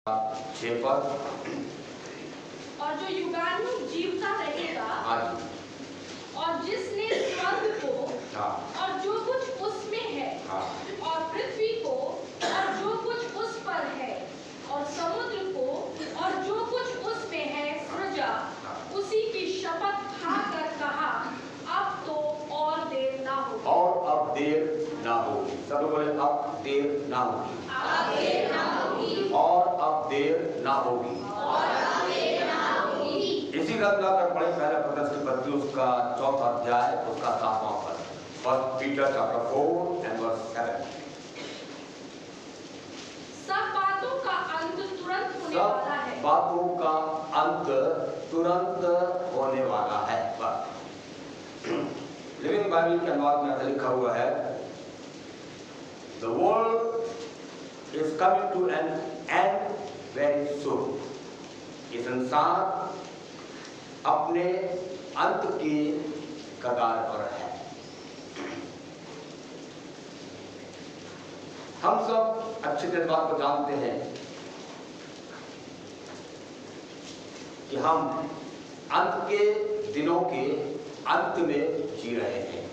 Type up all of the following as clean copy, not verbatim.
6 पर और जो युगानुयुग जीवता रहेगा और जिसने स्वर्ग को और जो कुछ उसमें है और पृथ्वी को और जो कुछ उस पर है और समुद्र को और जो कुछ उसमें है सृजा, उसी की शपथ खाकर कहा, अब तो और देर ना होगी। और अब देर ना होगी। सब बोले अब देर ना होगी। अब देर ना होगी। और अब देर ना होगी। और अब देर ना होगी। इसी का अगर पढ़े पहला पत्रस की पत्री उसका 4था अध्याय उसका 7वां पद, first Peter chapter 4 and verse 7। सब बातों का अंत तुरंत होने वाला है। सब बातों का अंत तुरंत होने वाला है। लिविंग बाइबल के अनुवाद में ऐसा लिखा हुआ है, The world is coming to an end very soon. ये संसार अपने अंत की कगार पर है। हम सब अच्छे से बात को जानते हैं कि हम अंत के दिनों के अंत में जी रहे हैं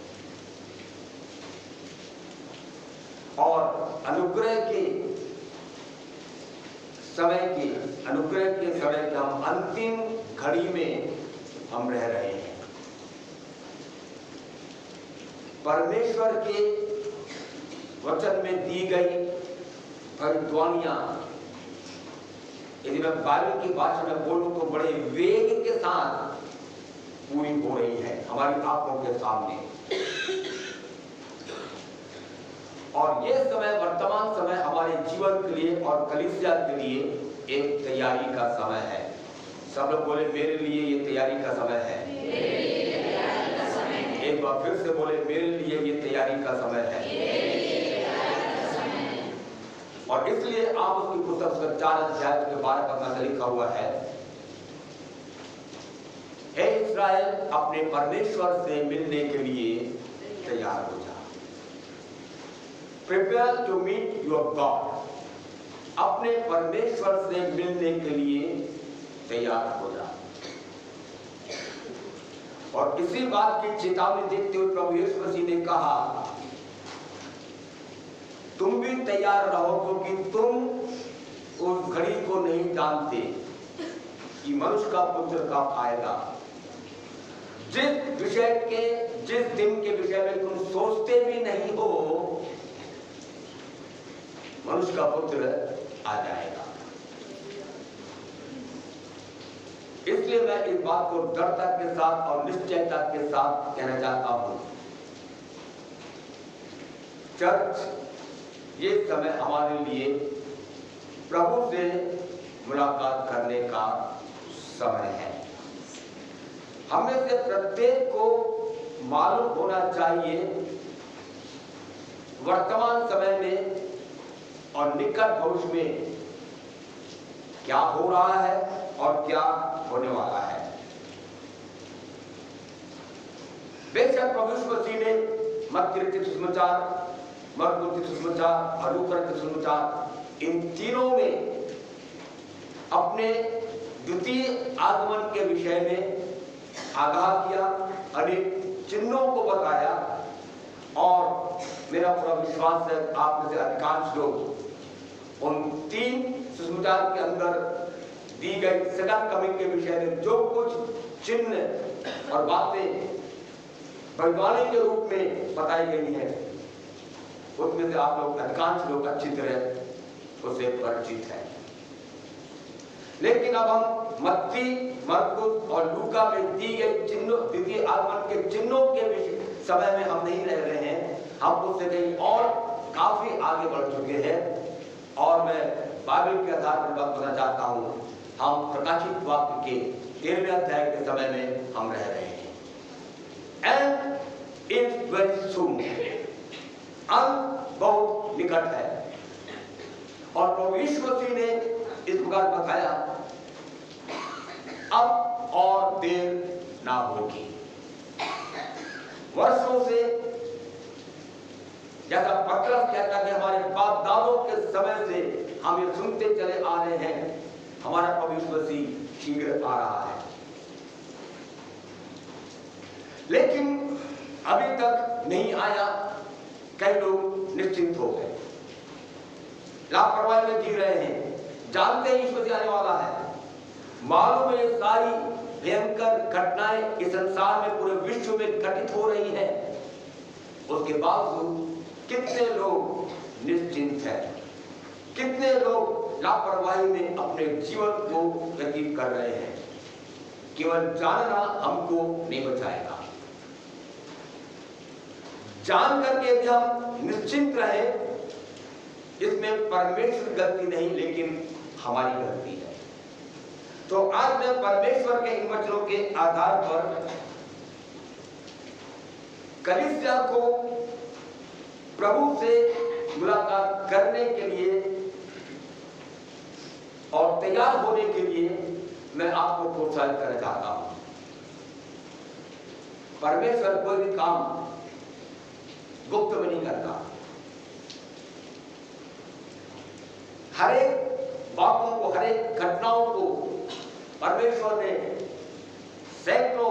और अनुग्रह के समय के हम अंतिम घड़ी में हम रह रहे हैं। परमेश्वर के वचन में दी गई भविष्यवाणियां, यदि मैं बाइबल की भाषा में बोलूं तो बड़े वेग के साथ पूरी हो रही है हमारी आंखों के सामने। और यह समय, वर्तमान समय हमारे जीवन के लिए और कलीसिया के लिए एक तैयारी का समय है। सब लोग बोले मेरे लिए ये तैयारी का समय है। एक बार फिर से बोले मेरे लिए ये तैयारी का समय है। और इसलिए आप उसकी पुस्तक 4 अध्याय के 12 पद में लिखा हुआ है, हे इस्राएल अपने परमेश्वर से मिलने के लिए तैयार हो जा। Prepare to meet your God. अपने परमेश्वर से मिलने के लिए तैयार हो जा। और इसी बात की चेतावनी देते हुए प्रभु यीशु मसीह ने कहा, तुम भी तैयार रहो क्योंकि तुम उस घड़ी को नहीं जानते कि मनुष्य का पुत्र कब आएगा। जिस दिन के विषय में तुम सोचते भी नहीं हो, मनुष्य का पुत्र आ जाएगा। इसलिए मैं इस बात को दृढ़ता के साथ और निश्चयता के साथ कहना चाहता हूं, चर्च, ये समय हमारे लिए प्रभु से मुलाकात करने का समय है। हमें से प्रत्येक को मालूम होना चाहिए वर्तमान समय में और निकट भविष्य में क्या हो रहा है और क्या होने वाला है। बेशक प्रभु यीशु मसीह ने मत्ती रचित सुसमाचार, मरकुस रचित सुसमाचार और लूका रचित सुसमाचार, इन तीनों में अपने द्वितीय आगमन के विषय में आगाह किया, अनेक चिन्हों को बताया। और मेरा पूरा विश्वास है आप में से अधिकांश लोग उन 3 सुसमाचार के अंदर दी गई सेकंड कमिंग के विषय में जो कुछ चिन्ह और बातें भविष्यवाणी के रूप में बताई गई है, उसमें से आप लोग अधिकांश लोग अच्छी तरह उससे परिचित हैं। लेकिन अब हम मत्ती, मरकुस और लूका में दी गई चिन्हों, द्वितीय आगमन के चिन्हों के समय में हम नहीं रह रहे हैं। हम उससे कहीं और काफी आगे बढ़ चुके हैं। और मैं बाइबल के आधार पर बात करना चाहता हूं, हम प्रकाशित वाक्य के 13वें अध्याय के समय में हम रह रहे हैं। एंड इट्स वेरी सून, अंत बहुत निकट है। और प्रभु यीशु मसीह ने इस प्रकार बताया, अब और देर ना होगी। वर्षों से जैसा पतरस कहता कि हमारे बाप दादों के समय से हम ये सुनते चले आ रहे हैं, हमारा प्रभु यीशु मसीह शीघ्र आ रहा है। लेकिन अभी तक नहीं आया। कई लोग निश्चिंत हो गए, लापरवाही में जी रहे हैं, जानते हैं यीशु मसीह आने वाला है, मालूम है ये सारी भयंकर घटनाएं इस संसार में पूरे विश्व में घटित हो रही हैं, उसके बावजूद कितने लोग निश्चिंत हैं, कितने लोग लापरवाही में अपने जीवन को व्यतीत कर रहे हैं। केवल जानना हमको नहीं बचाएगा, जान करके यदि हम निश्चिंत रहे, इसमें परमेश्वर गलती नहीं लेकिन हमारी गलती है। तो आज मैं परमेश्वर के इन वचनों के आधार पर कलीसिया को प्रभु से मुलाकात करने के लिए और तैयार होने के लिए मैं आपको प्रोत्साहित करना चाहता हूं। परमेश्वर कोई भी काम गुप्त में नहीं करता। हर एक बातों को, हर एक घटनाओं को परमेश्वर ने सैकड़ों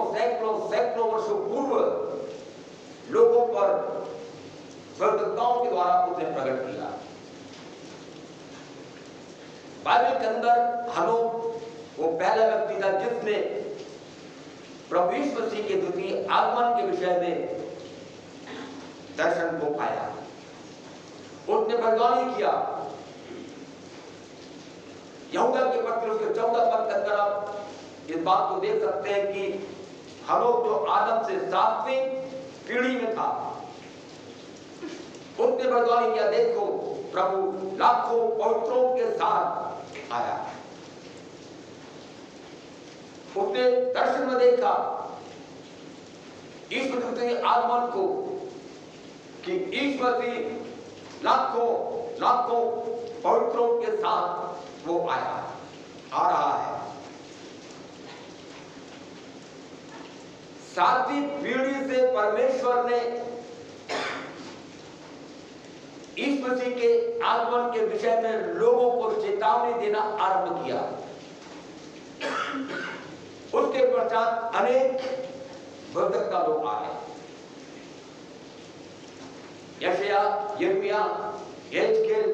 वर्षों पूर्व लोगों पर भविष्यवक्ताओं के द्वारा उसने प्रकट किया। बाइबल के अंदर हनोक वो पहला व्यक्ति था जिसने प्रभु यीशु मसीह के द्वितीय आगमन के विषय में दर्शन को पाया। उसने भविष्यवाणी किया। यहूदा के पत्र उसके 14 पद के अंदर आप इस बात को देख सकते हैं कि हनोक जो आदम से 7वीं पीढ़ी में था, उसने भविष्यवाणी किया, देखो प्रभु लाखों पवित्रों के साथ आया। उसने दर्शन में देखा ईश्वर के आगमन को कि ईश्वर मसीह लाखों पवित्रों के साथ वो आ रहा है। 7वीं पीढ़ी से परमेश्वर ने ईश्वर मसीह के आगमन के विषय में लोगों को चेतावनी देना आरंभ किया। उसके पश्चात अनेक भविष्यवक्ता लोग आए। यशायाह, यिर्मयाह, यहेजकेल,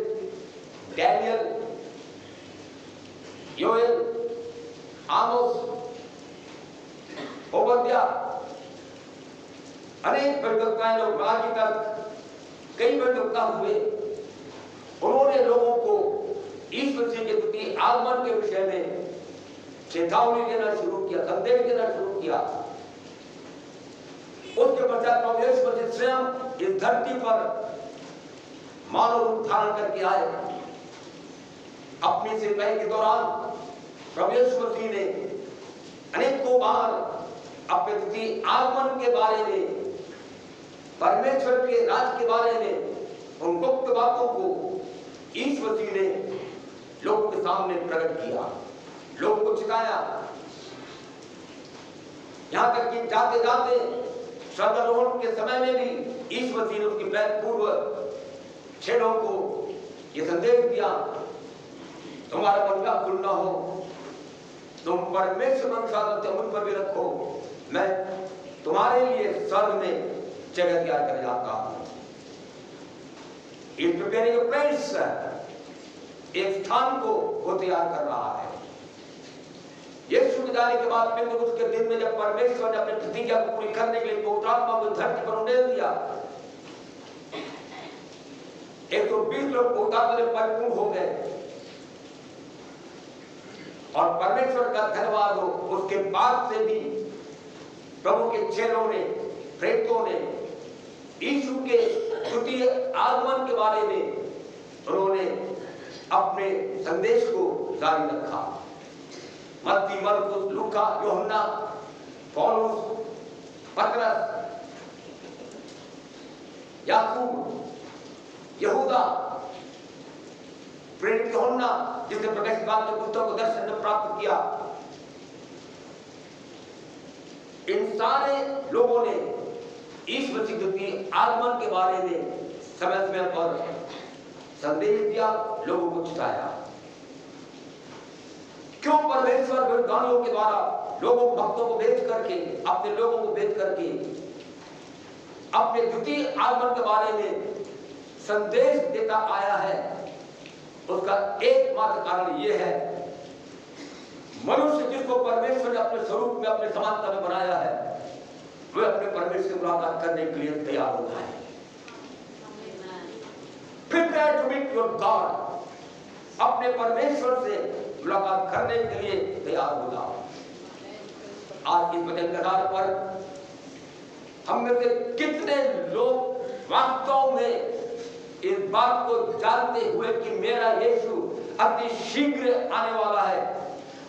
डैनियल, योएल, आमोस, ओबद्याह, अनेक भविष्यवक्ता लोग, मलाकी तक कई भविष्यवक्ता हुए। उन्होंने लोगों को ईश्वर मसीह के द्वितीय आगमन के विषय में चेतावनी देना शुरू किया, संदेश देना शुरू किया। उसके पश्चात प्रभु यीशु मसीह स्वयं इस धरती पर मानव रूप धारण करके आए। अपनी सेवा के दौरान प्रभु यीशु मसीह ने अनेकों बार अपने द्वितीय आगमन के बारे में, परमेश्वर के राज के बारे में उन गुप्त बातों को ईश्वर मसीह ने लोगों के सामने प्रकट किया, लोगों को चिताया। यहां तक कि जाते जाते स्वर्गारोहण के समय में भी ईश्वर मसीह ने उसके पूर्व चेलों को यह संदेश दिया, तुम्हारा मन व्याकुल न हो, तुम परमेश्वर अनुसार मुझ पर भी रखो, मैं तुम्हारे लिए स्वर्ग में जगह तैयार कर जाता हूं। इस प्रिपेयरिंग अ प्लेस, एक स्थान को वो तैयार कर रहा है। यीशु के जाने के बाद पेंतुकोस्त के दिन में जब परमेश्वर ने अपनी प्रतिज्ञा को पूरी करने के लिए पवित्र आत्मा को धरती पर उंडेल दिया, 120 लोग पवित्र आत्मा से परिपूर्ण हो गए। और परमेश्वर का धन्यवाद हो, उसके बाद से भी प्रभु के चेलों ने, प्रेरितों ने यीशु के द्वितीय आगमन के बारे में उन्होंने अपने संदेश को जारी रखा। मत्ती, मरकुस, लूका, यूहन्ना, पौलुस, पतरस, याकूब, यहूदा, प्रेरित यूहन्ना जिसने प्रकाशित वाक्य के पुस्तक को दर्शन में प्राप्त किया, इन सारे लोगों ने ईश्वर मसीह के आगमन के बारे में समय समय पर संदेश दिया, लोगों को चिताया। क्यों परमेश्वर भविष्यवाणियों के द्वारा लोगों को, भक्तों को भेज करके, अपने लोगों को भेज करके अपने द्वितीय आगमन के बारे में संदेश देता आया है? उसका एकमात्र कारण यह है, मनुष्य जिसको परमेश्वर ने अपने स्वरूप में, अपने समानता में बनाया है, वह अपने परमेश्वर से मुलाकात करने के लिए तैयार होता है। Prepare to meet your God, अपने परमेश्वर से मुलाकात करने के लिए तैयार हो जाओ। आज इस वचन के आधार पर हम में से कितने लोग वास्तव में इस बात को जानते हुए कि मेरा यीशु अति शीघ्र आने वाला है,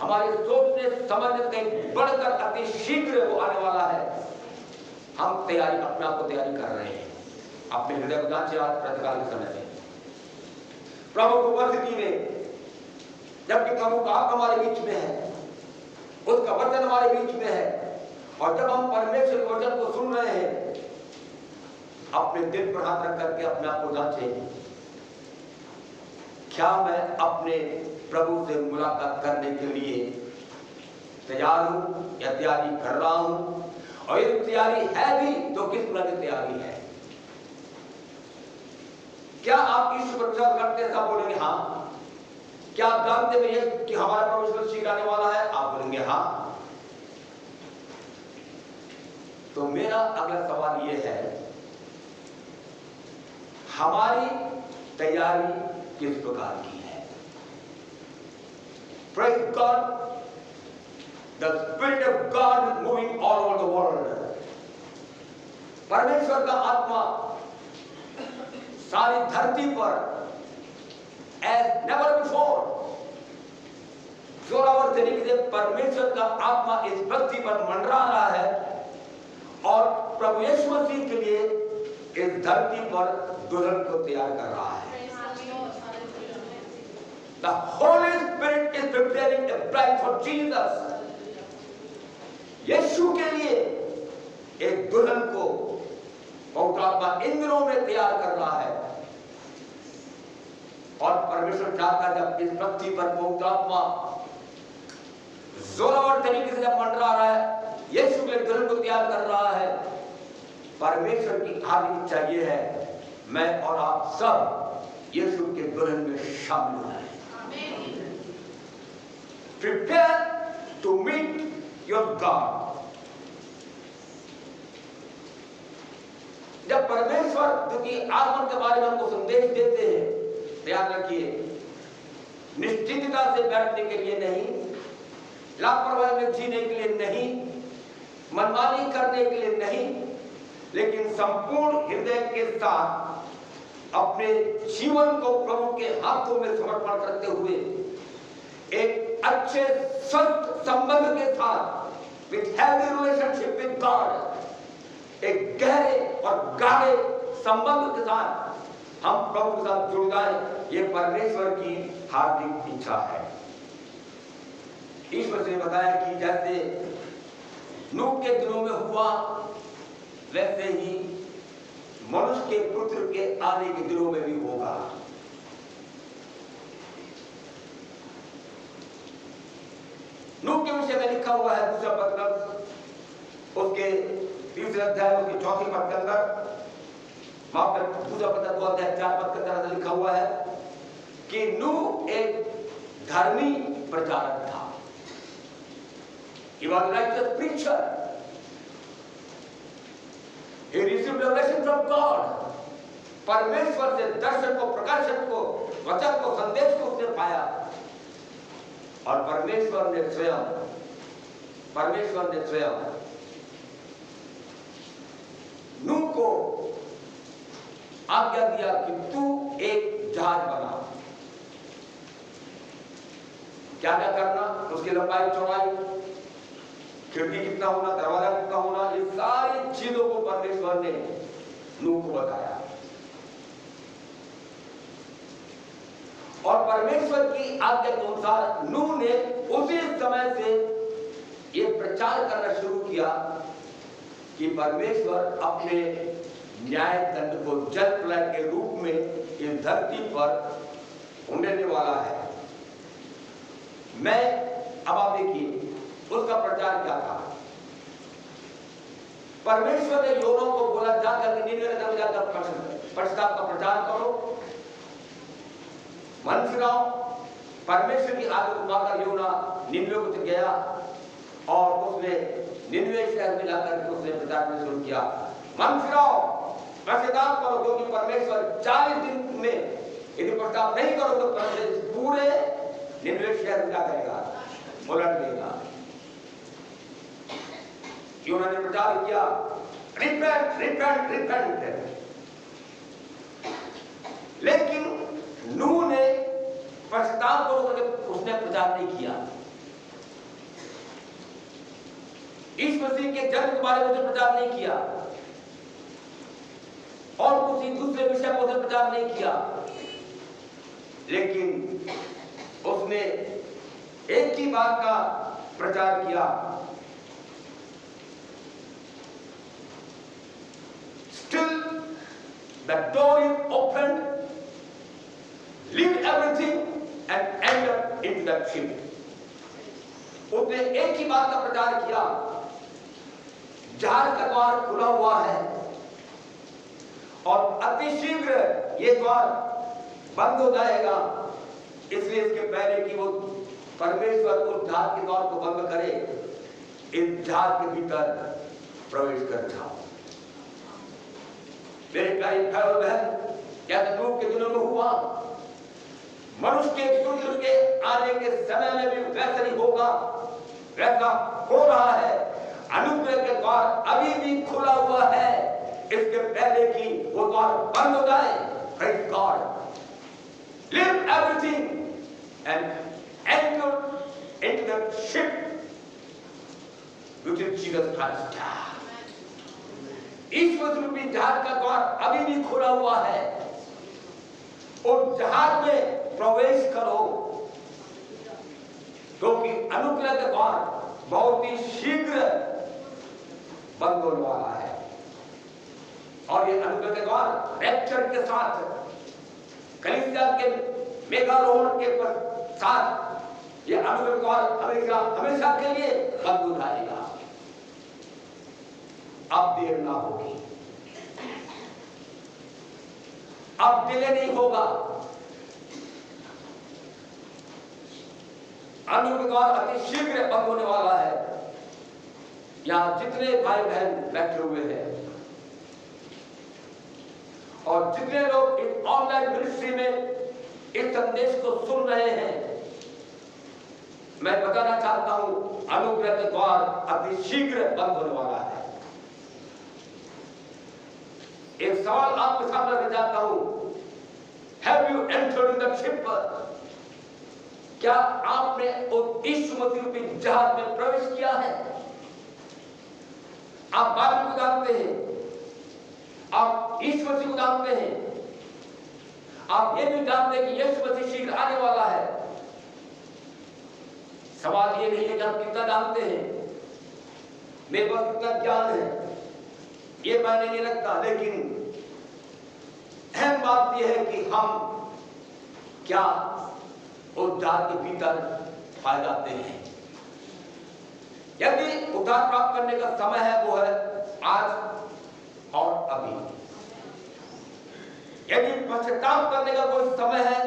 हमारे सोचने समझने कहीं बढ़कर अति शीघ्र वो आने वाला है, हम तैयारी, अपने आप को तैयारी कर रहे हैं? अपने हृदय को जांचें। आज प्रातःकाल के समय में प्रभु को उपस्थिति में, जबकि प्रभु का आत्मा हमारे बीच में है, उसका वचन हमारे बीच में है, और जब हम परमेश्वर के वचन को सुन रहे हैं, अपने दिल पर हाथ रख करके अपने आप को जांचें, क्या मैं अपने प्रभु से मुलाकात करने के लिए तैयार हूं या तैयारी कर रहा हूं? और यदि तैयारी है भी तो किस तरह की तैयारी है? क्या आप ईश्वर पर विश्वास करते सब बोलेंगे हाँ? क्या आप जानते हैं कि हमारा परमेश्वर शीघ्र आने वाला है? आप बोलेंगे हाँ। तो मेरा अगला सवाल यह है, हमारी तैयारी किस प्रकार की है? Praise God, the Spirit of God is moving all over the world. परमेश्वर का आत्मा सारी धरती पर as never before जोरावर तरीके से परमेश्वर का आत्मा इस पृथ्वी पर मंडरा रहा है, और प्रभु यीशु मसीह के लिए इस धरती पर दुल्हन को तैयार कर रहा है। The Holy Spirit is preparing a bride for Jesus. यीशु के लिए एक दुल्हन को पवित्र आत्मा इन दिनों में तैयार कर रहा है, और परमेश्वर चाहता है जब इस पृथ्वी पर पवित्र आत्मा जोरावर तरीके से जब मंडरा रहा है, यीशु के दुल्हन को तैयार कर रहा है, परमेश्वर की आखिरी इच्छा यह है, मैं और आप सब यीशु के दुल्हन में शामिल हो जाएं। Prepare to meet your God. जब परमेश्वर क्योंकि आगमन के बारे में हमको संदेश देते हैं, ध्यान रखिए, निश्चितता से बैठने के लिए नहीं, लापरवाही में जीने के लिए नहीं, मनमानी करने के लिए नहीं, लेकिन संपूर्ण हृदय के साथ अपने जीवन को प्रभु के हाथों में समर्पण करते हुए एक अच्छे स्वस्थ संबंध के साथ, with healthy relationship with God, एक गहरे और गाढ़े संबंध के साथ हम प्रभु के साथ जुड़ जाए, ये परमेश्वर की हार्दिक इच्छा है। ईश्वर ने बताया कि जैसे नूह के दिनों में हुआ, वैसे ही मनुष्य के पुत्र के आने के दिनों में भी होगा। नूह के विषय में लिखा हुआ है दूसरा पत्र, उसके 3 अध्याय उसके 4 पद के अंदर, वहां पर दूसरा पत्र 2 अध्याय 4 पद के अंदर लिखा हुआ है कि नूह एक धर्मी प्रचारक था। He was a righteous preacher. He received revelation from God. परमेश्वर से दर्शन को, प्रकाशन को, वचन को, संदेश को उसने पाया, और परमेश्वर ने स्वयं नूह को आज्ञा दिया कि तू एक जहाज बना। क्या क्या करना, उसकी लंबाई चौड़ाई, खिड़की कितना होना, दरवाजा कितना होना, ये सारी चीजों को परमेश्वर ने नूह को बताया। और परमेश्वर की आज्ञा के अनुसार नूह ने उसी समय से ये प्रचार करना शुरू किया कि परमेश्वर अपने न्याय दंड को जल प्रलय के रूप में इस धरती पर उंडेलने वाला है। मैं अब आप देखिए उसका प्रचार क्या था। परमेश्वर ने योना को बोला जाकर निन्वे नगर में जाकर पश्चाताप का प्रचार करो, मन फिराओ। परमेश्वर की आज्ञा को पाकर योना निन्वे को गया और उसने निन्वे शहर में जाकर उसने प्रचार करना शुरू किया, मन फिराओ, पश्चाताप करो, क्योंकि परमेश्वर 40 दिन में यदि पश्चाताप नहीं करो तो परमेश्वर पूरे निन्वे शहर में क्या करेगा, उलट देगा। योना ने प्रचार किया, रिपेंट रिपेंट रिपेंट, लेकिन नूह ने पश्चाताप करो उसने प्रचार नहीं किया। इस मसीह के जन्म के बारे में उसने प्रचार नहीं किया और किसी दूसरे विषय पर उसने प्रचार नहीं किया, लेकिन उसने एक ही बात का प्रचार किया, still the door is opened, leave everything and enter into that ship. उसने एक ही बात का प्रचार किया, जहाज का द्वार खुला हुआ है और अतिशीघ्र ये द्वार बंद हो जाएगा, इसलिए इसके पहले कि वो परमेश्वर उस जहाज के द्वार को बंद करे, इस जहाज के भीतर प्रवेश कर जाओ। मेरे प्यारे भाई और बहन, क्या नूह के दिनों में हुआ, मनुष्य के पुत्र के आने के समय में भी वैसा ही होगा, वैसा हो रहा है। अनुग्रह के द्वार अभी भी खुला हुआ है, इसके पहले कि वो द्वार बंद हो जाए। Praise God. Leave everything and enter into the ship which is Jesus Christ. इस रूपी जहाज का द्वार अभी भी खुला हुआ है और जहाज में प्रवेश करो, क्योंकि अनुग्रह का द्वार बहुत ही शीघ्र बंद होने वाला है। और ये अनुग्रह के द्वार रैप्चर के साथ, कलीसिया के मेघारोहण के साथ ये अनुग्रह द्वार हमेशा हमेशा के लिए बंद हो जाएगा। अब देर ना होगी, अब डिले नहीं होगा। अनुग्रह द्वार अति शीघ्र बंद होने वाला है। यहां जितने भाई बहन बैठे हुए हैं और जितने लोग इस ऑनलाइन मिनिस्ट्री में इस संदेश को सुन रहे हैं, मैं बताना चाहता हूं, अनुग्रह के द्वार अति शीघ्र बंद होने वाला है। एक सवाल आपके सामने रख जाता हूं, have you entered in the ship? क्या आपने उस यीशु मसीह रूपी जहाज में प्रवेश किया है? आप बाइबल को जानते हैं, आप यीशु मसीह को जानते हैं, आप ये भी जानते हैं कि यीशु मसीह शीघ्र आने वाला है। सवाल ये नहीं है कि आप कितना जानते हैं, मेरे पास कितना ज्ञान है, ये मायने नहीं रखता, लेकिन अहम बात यह है कि हम क्या उस जहाज के भीतर पाए जाते हैं। यदि उद्धार प्राप्त करने का समय है, वो है आज और अभी। यदि पश्चाताप करने का कोई समय है,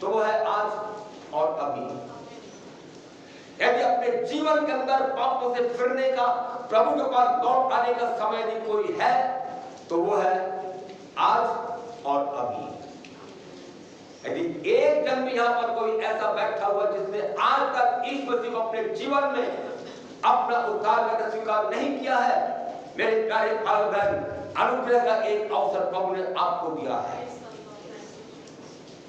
तो वो है आज और अभी। यदि अपने जीवन के अंदर पापों से फिरने का, प्रभु के पास लौट आने का समय यदि कोई है, तो वो है आज और अभी। यदि एक जन भी यहां पर कोई ऐसा बैठा हुआ जिसने आज तक यीशु मसीह को अपने जीवन में अपना उद्धार करना स्वीकार नहीं किया है, मेरे प्यारे भाई बहन, अनुग्रह का एक अवसर प्रभु ने आपको दिया है।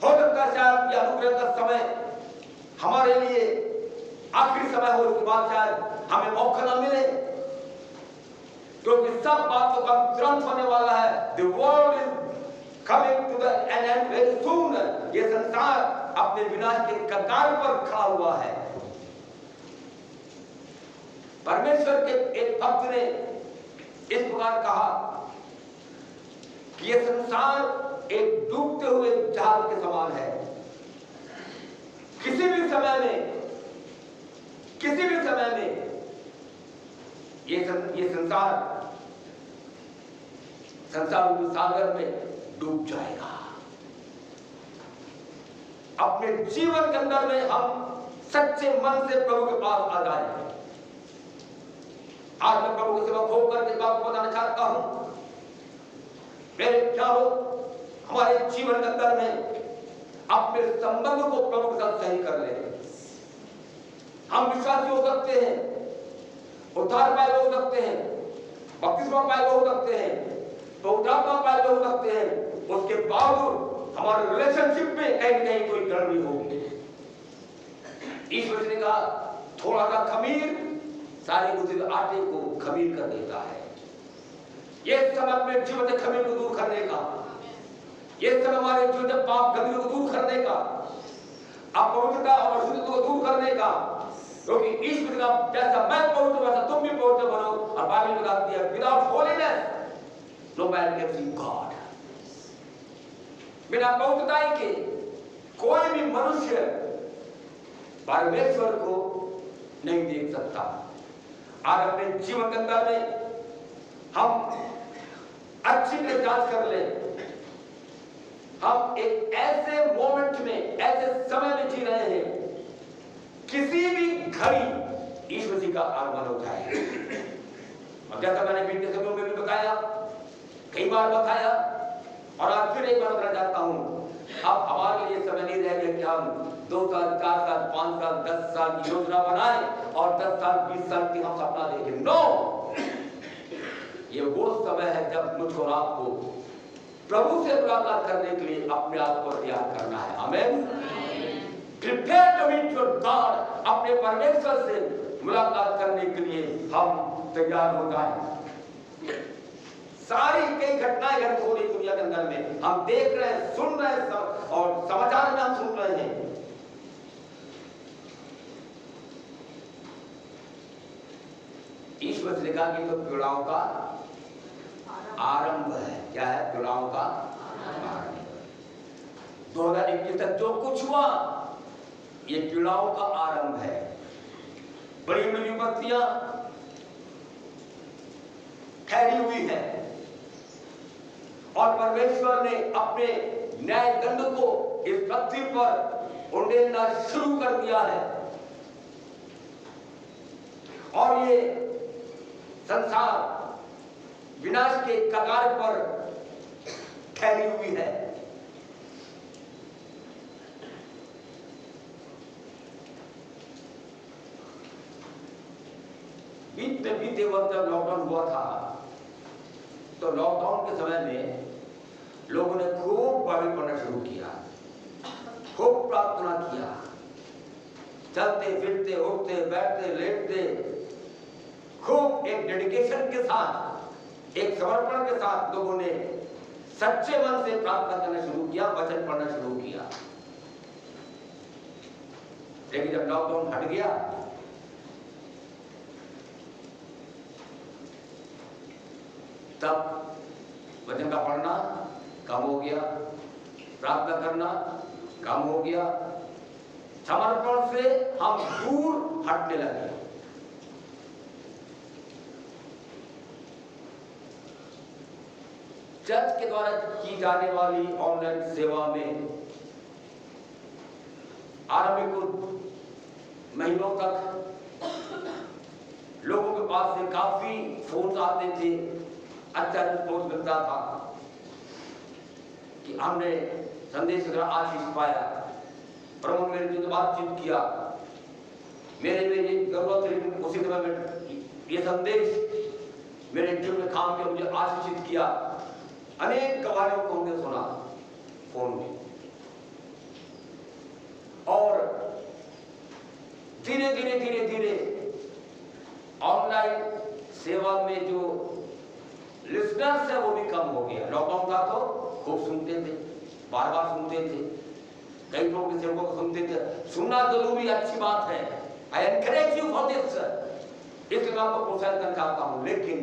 हो सकता है शायद यह अनुग्रह का समय हमारे लिए आखिरी समय हो, उसके बाद शायद हमें मौका ना मिले, क्योंकि सब बातों का तुरंत होने वाला है। The world is coming to the end very soon. ये संसार अपने विनाश के कगार पर खड़ा हुआ है। परमेश्वर के एक भक्त ने इस प्रकार कहा, कि यह संसार एक डूबते हुए जहाज के समान है। किसी भी समय में ये संसार सागर में डूब जाएगा। अपने जीवन के अंदर में हम सच्चे मन से प्रभु के पास आ जाए। आज मैं प्रभु के सेवक होकर इस बात को बताना चाहता हूं, मेरे प्यारों, हमारे जीवन के अंदर में अपने संबंध को प्रभु के साथ सही कर ले। हम विश्वासी हो सकते हैं, उद्धार पाए हो सकते हैं, बपतिस्मा पाए हो सकते हैं, पवित्रात्मा पाए हो सकते हैं, उसके बावजूद हमारे रिलेशनशिप में कहीं न कहीं कोई गड़बड़ी होगी। ईश्वर ने कहा थोड़ा सा खमीर सारे गुथे आटे को खमीर कर देता है। यह समय अपने जीवन से खमीर को दूर करने का, यह समय हमारे जीवन से पाप गंदगी को दूर करने का, अपवित्रता और अशुद्धता को दूर करने का, क्योंकि ईश्वर का जैसा मैं पवित्र वैसा तुम भी पवित्र बनो। और बाइबल बताती है without holiness no man can see God. बिना पवित्रता के कोई भी मनुष्य परमेश्वर को नहीं देख सकता। आज अपने जीवन के अंदर में हम अच्छी तरह जांच कर लें। हम एक ऐसे मोमेंट में, ऐसे समय में जी रहे हैं, किसी भी घड़ी ईश्वर जी का आगमन हो जाए। और जैसा मैंने बीते समयों में भी बताया, कई बार बताया, और आज फिर एक बार बताना चाहता हूं, अब हमारे लिए समय नहीं रह गया कि हम 2 साल, 4 साल, 5 साल, 10 साल की योजना बनाएं और 10 साल, 20 साल की हम सपना देखें। नो, ये वो समय है जब मुझको और आपको प्रभु से मुलाकात करने के लिए अपने आप को तैयार करना है। आमीन। Prepare to meet your God. अपने परमेश्वर से मुलाकात करने के लिए हम तैयार हो जाएं। सारी कई घटनाएं घटित हो रही दुनिया के अंदर में, हम देख रहे हैं, सुन रहे हैं, और समाचार में हम सुन रहे हैं। ईश्वर ने कहा कि तो पीड़ाओं का आरंभ है। क्या है? पीड़ाओं का आरंभ। 2021 तक जो कुछ हुआ ये पीड़ाओं का आरंभ है। बड़ी बड़ी विपत्तियां ठहरी हुई है और परमेश्वर ने अपने न्याय दंड को इस पृथ्वी पर उंडेलना शुरू कर दिया है और ये संसार विनाश के कगार पर ठहरी हुई है। बीते वक्त जब लॉकडाउन हुआ था तो लॉकडाउन के समय में लोगों ने खूब बाइबल पढ़ना शुरू किया, खूब प्रार्थना किया, चलते फिरते, उठते बैठते लेटते, खूब एक डेडिकेशन के साथ, एक समर्पण के साथ लोगों ने सच्चे मन से प्रार्थना करना शुरू किया, वचन पढ़ना शुरू किया। लेकिन जब लॉकडाउन हट गया तब वचन का पढ़ना कम हो गया, प्रार्थना करना कम हो गया, समर्पण से हम दूर हटने लगे। चर्च के द्वारा की जाने वाली ऑनलाइन सेवा में आरंभिक कुछ महीनों तक लोगों के पास से काफी फोन आते थे, अच्छा रिस्पॉन्स मिलता था कि हमने संदेश के द्वारा आशीष पाया, प्रभु मेरे जो बातचीत किया, मेरे में ये जरूरत थी, उसी समय में ये संदेश मेरे जीवन में काम किया, मुझे आशीषित किया। अनेक गवाहियों को हमने सुना फोन में और धीरे धीरे धीरे धीरे ऑनलाइन सेवा में जो लिसनर्स है वो भी कम हो गया। लॉकडाउन था तो खूब सुनते थे, बार बार सुनते थे, कई लोग की सेवकों को सुनते थे। सुनना जरूरी अच्छी बात है, I encourage you for this, इसलिए मैं आपको प्रोत्साहित करना चाहता हूं। लेकिन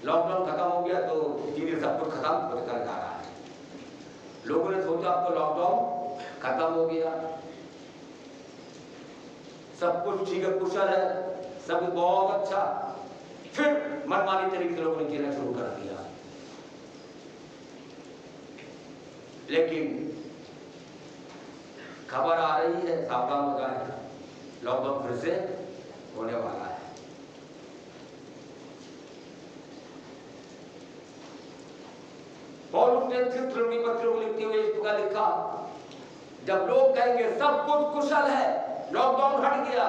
लॉकडाउन खत्म हो गया तो धीरे सब कुछ खत्म होता जा रहा है। लोगों ने सोचा अब तो लॉकडाउन खत्म हो गया, सब कुछ ठीक है, कुशल है, सब कुछ बहुत अच्छा। फिर मनमानी तरीके से लोगों ने जीना शुरू कर दिया। लेकिन खबर आ रही है, सावधान हो जाए, लॉकडाउन फिर से होने वाला है। पौलुस ने थिस्सलुनीकी पत्रों को लिखते हुए इस प्रकार लिखा, जब लोग कहेंगे सब कुछ कुशल है, लॉकडाउन हट गया,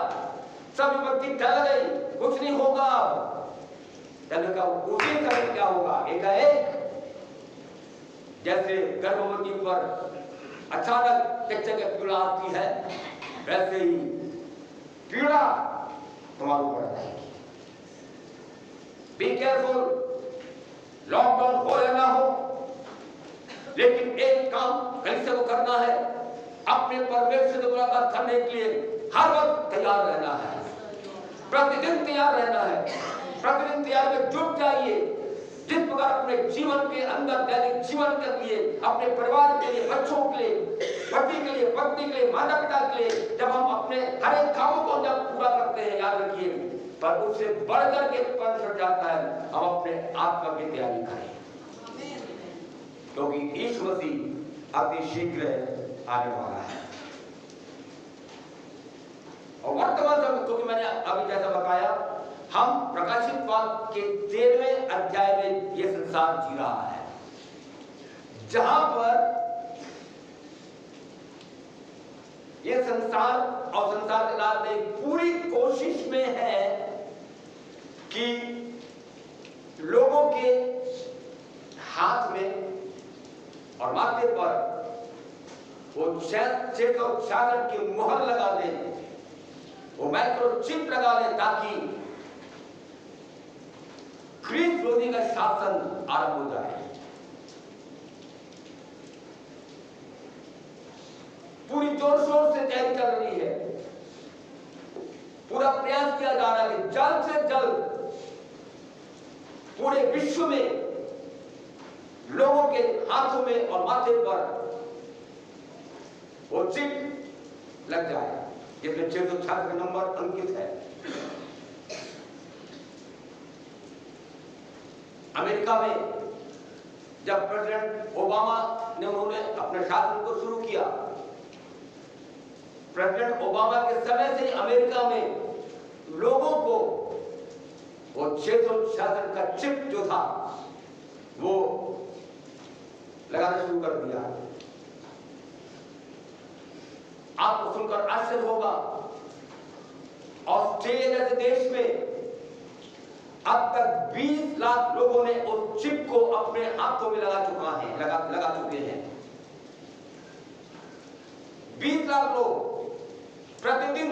सब विपत्ति टल गई, कुछ नहीं होगा, तब उसी समय क्या होगा, एकाएक जैसे गर्भवती पर अचानक चकचक पीड़ा आती है, वैसे ही पीड़ा तुम्हारे ऊपर आएगी। बी केयरफुल, लॉकडाउन हो या ना हो, लेकिन एक काम कलीसिया को करना है, अपने परमेश्वर से मुलाकात करने के लिए हर वक्त तैयार रहना है, प्रतिदिन तैयार रहना है, प्रतिदिन तैयार में जुट जाइए। जिस प्रकार अपने जीवन के अंदर दैनिक जीवन के लिए, अपने परिवार के लिए, बच्चों के लिए, पति के लिए, पत्नी के लिए, माता पिता के लिए, जब हम अपने हर एक कामों को जब पूरा करते हैं, याद रखिए, पर उससे बढ़कर के परमेश्वर जाता है, हम अपने आत्मा की तैयारी करें, क्योंकि यीशु मसीह अति शीघ्र आने वाला है। और वर्तमान समय, क्योंकि मैंने अभी जैसा बताया, हम प्रकाशित वाक्य के 13वें अध्याय में यह संसार जी रहा है, जहां पर यह संसार और संसार के साथ एक पूरी कोशिश में है कि लोगों के हाथ में और माथे पर वो 666 की मुहर लगा दे, वो माइक्रोचिप लगा ले, ताकि ख्रीस्त विरोधी का शासन आरंभ हो जाए। पूरी जोर शोर से तैयारी चल रही है, पूरा प्रयास किया जा रहा है कि जल्द से जल्द पूरे विश्व में लोगों के हाथों में और माथे पर वो चिप लग जाए, जिसमें 666 का नंबर अंकित है। अमेरिका में जब प्रेसिडेंट ओबामा ने उन्होंने अपने शासन को शुरू किया, प्रेसिडेंट ओबामा के समय से अमेरिका में लोगों को वो 666 का चिप जो था वो लगाना शुरू कर दिया। आपको सुनकर आश्चर्य होगा, ऑस्ट्रेलिया जैसे देश में अब तक 20 लाख लोगों ने उस चिप को अपने हाथों में लगा चुके हैं। 20 लाख लोग, प्रतिदिन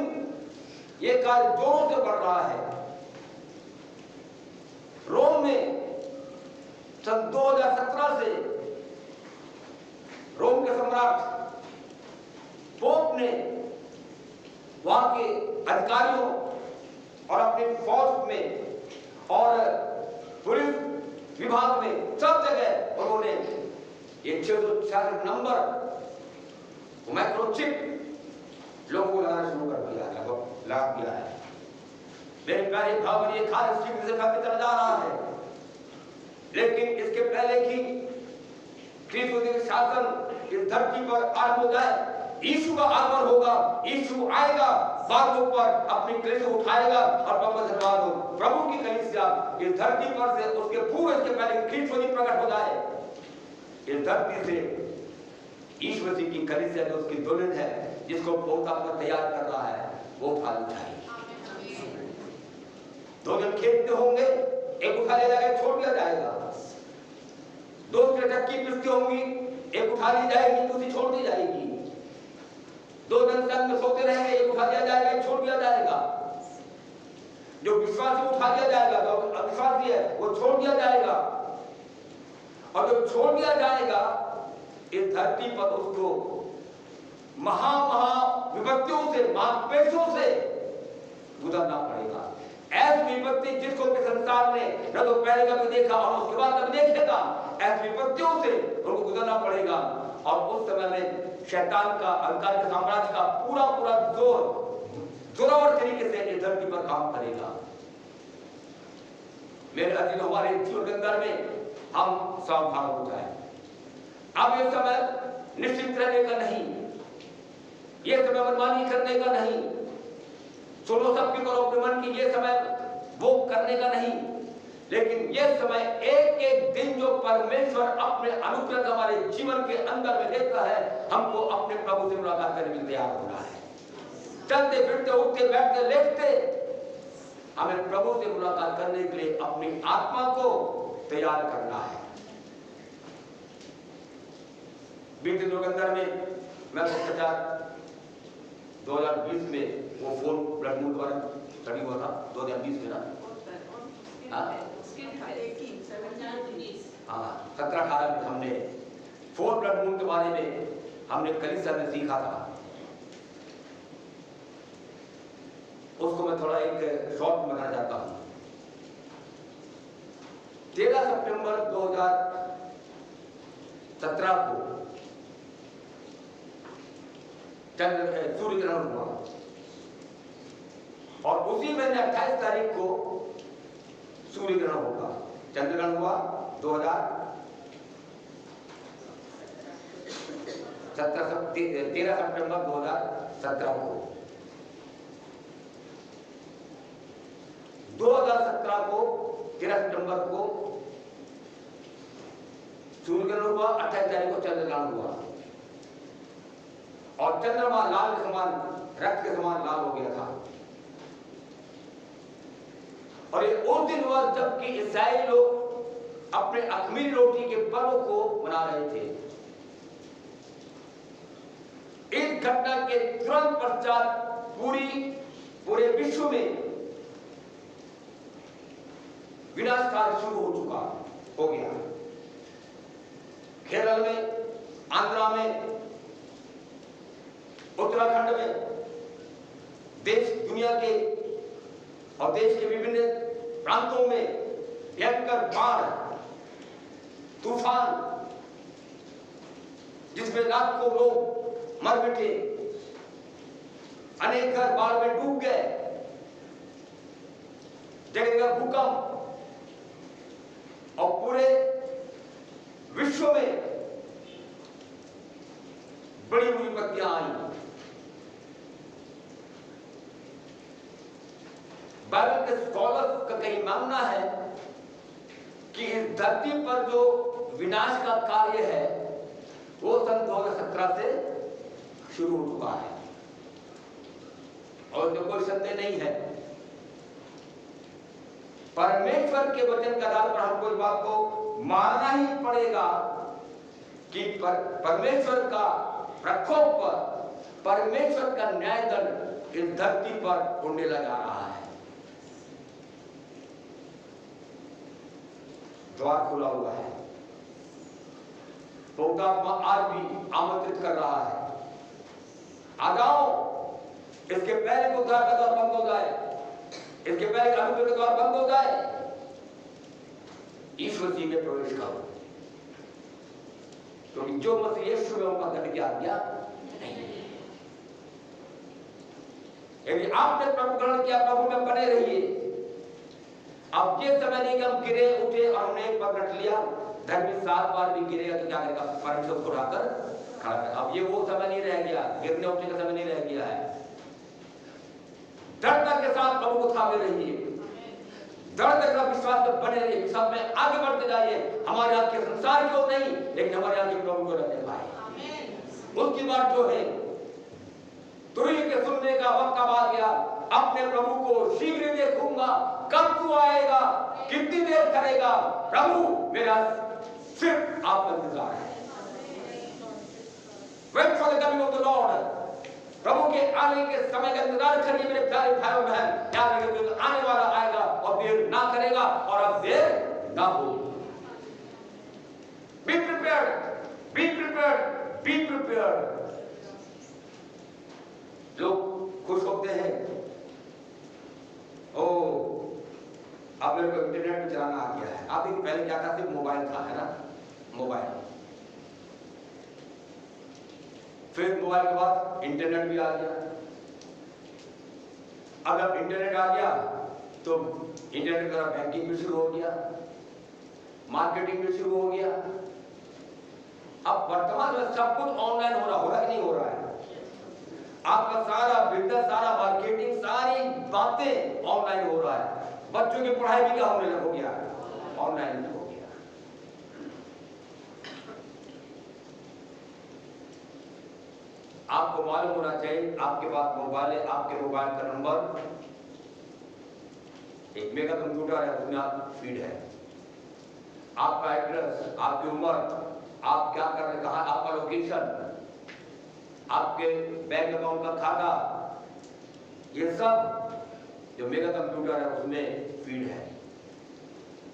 ये कार्य जोरों से बढ़ रहा है। रोम में सन 2017 से रोम के सम्राट पोप ने वहां के अधिकारियों और अपने फौज में और पुलिस विभाग में सब जगह उन्होंने ये 666 नंबर माइक्रोचिप लोगों को लगाना शुरू कर दिया, लगा दिया है। मेरे प्यारे भाव, ये कार्य शीघ्र से फैलते चला जा रहा है, लेकिन इसके पहले कि ख्रीस्त के शासन इस धरती पर आरंभ हो जाए, यीशु का आगमन होगा, यीशु आएगा, बादलों पर अपनी कलीसिया उठाएगा और प्रभु की कलीसिया इस धरती पर से उसके पूर्व इसके पहले ख्रीस्त प्रकट हो जाए, इस धरती से यीशु मसीह की कलीसिया जो उसकी दुल्हन है, जिसको पौधा तैयार कर रहा है, वो उठा उठाएगी। दुल्हन खेत में होंगे, एक उठा लिया जाएगा, छोड़ दिया जाएगा। दो चक्की पिसती होंगी, एक उठा ली जाएगी, दूसरी छोड़ दी जाएगी। दो जन संग में सोते रहेंगे, एक उठा दिया जाएगा, एक छोड़ दिया जाएगा। जो विश्वासी उठा दिया जाएगा, जो अविश्वासी है वो छोड़ दिया जाएगा। और जो छोड़ दिया जाएगा, इस धरती पर उसको महा विपत्तियों से, महापेशों से गुजरना पड़ेगा। ऐसी विपत्ति जिसको के संसार ने न तो पहले कभी देखा और उसके बाद कभी देखेगा, ऐसी विपत्तियों से उनको गुजरना पड़ेगा। और उस समय में शैतान का, अंधकार के साम्राज्य का पूरा जोरावर तरीके से इस धरती पर काम करेगा। मेरे अजीज, हमारे जीवन के अंदर में हम सावधान हो जाए। अब ये समय निश्चित रहने का नहीं, ये समय मनमानी करने का नहीं, सुनो सबकी करो अपने मन की, ये समय वो करने का नहीं, लेकिन ये समय एक एक दिन जो परमेश्वर अपने अनुग्रह हमारे जीवन के अंदर में देता है, हमको अपने प्रभु से मुलाकात करने के लिए तैयार होना है। चलते फिरते, उठते बैठते लेटते, हमें प्रभु से मुलाकात करने के लिए अपनी आत्मा को तैयार करना है। बीते दिनों के अंदर में मैं भ्रष्टाचार 2020 में वो फोन ब्लड मून द्वारा स्टडी हुआ था 2020 में ना, 17-18 में हमने 4 ब्लड मून के बारे में हमने कलीसिया में सीखा था। उसको मैं थोड़ा एक शॉर्ट में बताना चाहता हूं। 13 सितंबर 2017 को सूर्य ग्रहण हुआ और उसी महीने 28 तारीख को सूर्य ग्रहण होगा। चंद्र ग्रहण हुआ 13 सितंबर 2017 को। 2017 को 13 सितंबर को सूर्य ग्रहण हुआ, 28 तारीख को चंद्र ग्रहण हुआ और चंद्रमा लाल के समान, रक्त के समान लाल हो गया था। और ये उस दिन हुआ जबकि ईसाई लोग अपने अख़मीरी रोटी के पर्व को मना रहे थे। इस घटना के तुरंत पश्चात पूरे विश्व में विनाश कार्य शुरू हो गया। केरल में, आंध्रा में, उत्तराखंड में, दुनिया के और देश के विभिन्न प्रांतों में भयंकर बाढ़, तूफान, जिसमें लाखों लोग मर मिटे, अनेक घर बाढ़ में डूब गए, जगह जगह भूकंप और पूरे विश्व में बड़ी बड़ी विपत्तियां आई। बाइबल के स्कॉलर्स का कहीं मानना है कि इस धरती पर जो विनाश का कार्य है वो सन 2017 से शुरू हो चुका है और जो कोई संदेह नहीं है। परमेश्वर के वचन के आधार पर हमको इस बात को मानना ही पड़ेगा कि परमेश्वर का प्रकोप पर, परमेश्वर का न्यायदंड इस धरती पर उड़ने लगा रहा है। द्वार खुला हुआ है, पवित्र आत्मा आज भी आमंत्रित कर रहा है, आ जाओ। इसके पहले को द्वार का द्वार बंद हो जाए, इसके पहले अनुग्रह का द्वार बंद हो जाए, ईश्वर जी में प्रवेश करो, क्योंकि जो मसीह यीशु में उनका करने की आज्ञा नहीं है। यदि आपने प्रभु ग्रहण किया, प्रभु में बने रहिए। अब ये समय नहीं कि हम गिरे उठे और हमने एक पग रख लिया, धर्मी 7 बार भी गिरेगा तो क्या करेगा, परमेश्वर उसको उठाकर खड़ा करेगा। अब ये वो समय नहीं रह गया, गिरने उठने का समय नहीं रह गया है। दृढ़ता के साथ प्रभु को थामे रहिए, दृढ़ता के साथ विश्वास में बने रहिए, विश्वास में आगे बढ़ते जाइए। हमारे हाथ के संसार को नहीं, लेकिन हमारे हाथ के प्रभु को रहने पाए। उसकी बात जो है, तुरही के सुनने का वक्त अब आ गया। अपने प्रभु को शीघ्र देखूंगा, कब तू आएगा, कितनी देर करेगा। प्रभु मेरा सिर्फ आपका इंतजार है। Wait for the coming of the Lord. प्रभु के आने के समय का इंतजार करिए मेरे प्यारे भाइयों बहन। याद रखिए आने वाला आएगा और देर ना करेगा और अब देर ना हो। Be prepared, be prepared, be prepared. लोग खुश होते हैं, ओ अब मेरे को इंटरनेट पे चलाना आ गया है। अब पहले क्या था, सिर्फ मोबाइल था, है ना, मोबाइल। फिर मोबाइल के बाद इंटरनेट भी आ गया। अब जब इंटरनेट आ गया तो इंटरनेट का बैंकिंग भी शुरू हो गया, मार्केटिंग भी शुरू हो गया। अब वर्तमान में सब कुछ ऑनलाइन हो रहा है कि नहीं हो रहा है? आपका सारा बिजनेस, सारा मार्केटिंग, सारी बातें ऑनलाइन हो रहा है। बच्चों की पढ़ाई भी क्या होने लग हो गया, ऑनलाइन हो गया। आपको मालूम होना चाहिए, आपके पास मोबाइल है, आपके मोबाइल का नंबर एक मेगा कंप्यूटर है, उसमें आप फीड है, आपका एड्रेस, आपकी उम्र, आप क्या कर रहे, कहां, आपका लोकेशन, आपके बैंक अकाउंट का खाता, ये सब जो मेगा कंप्यूटर है उसमें फीड है।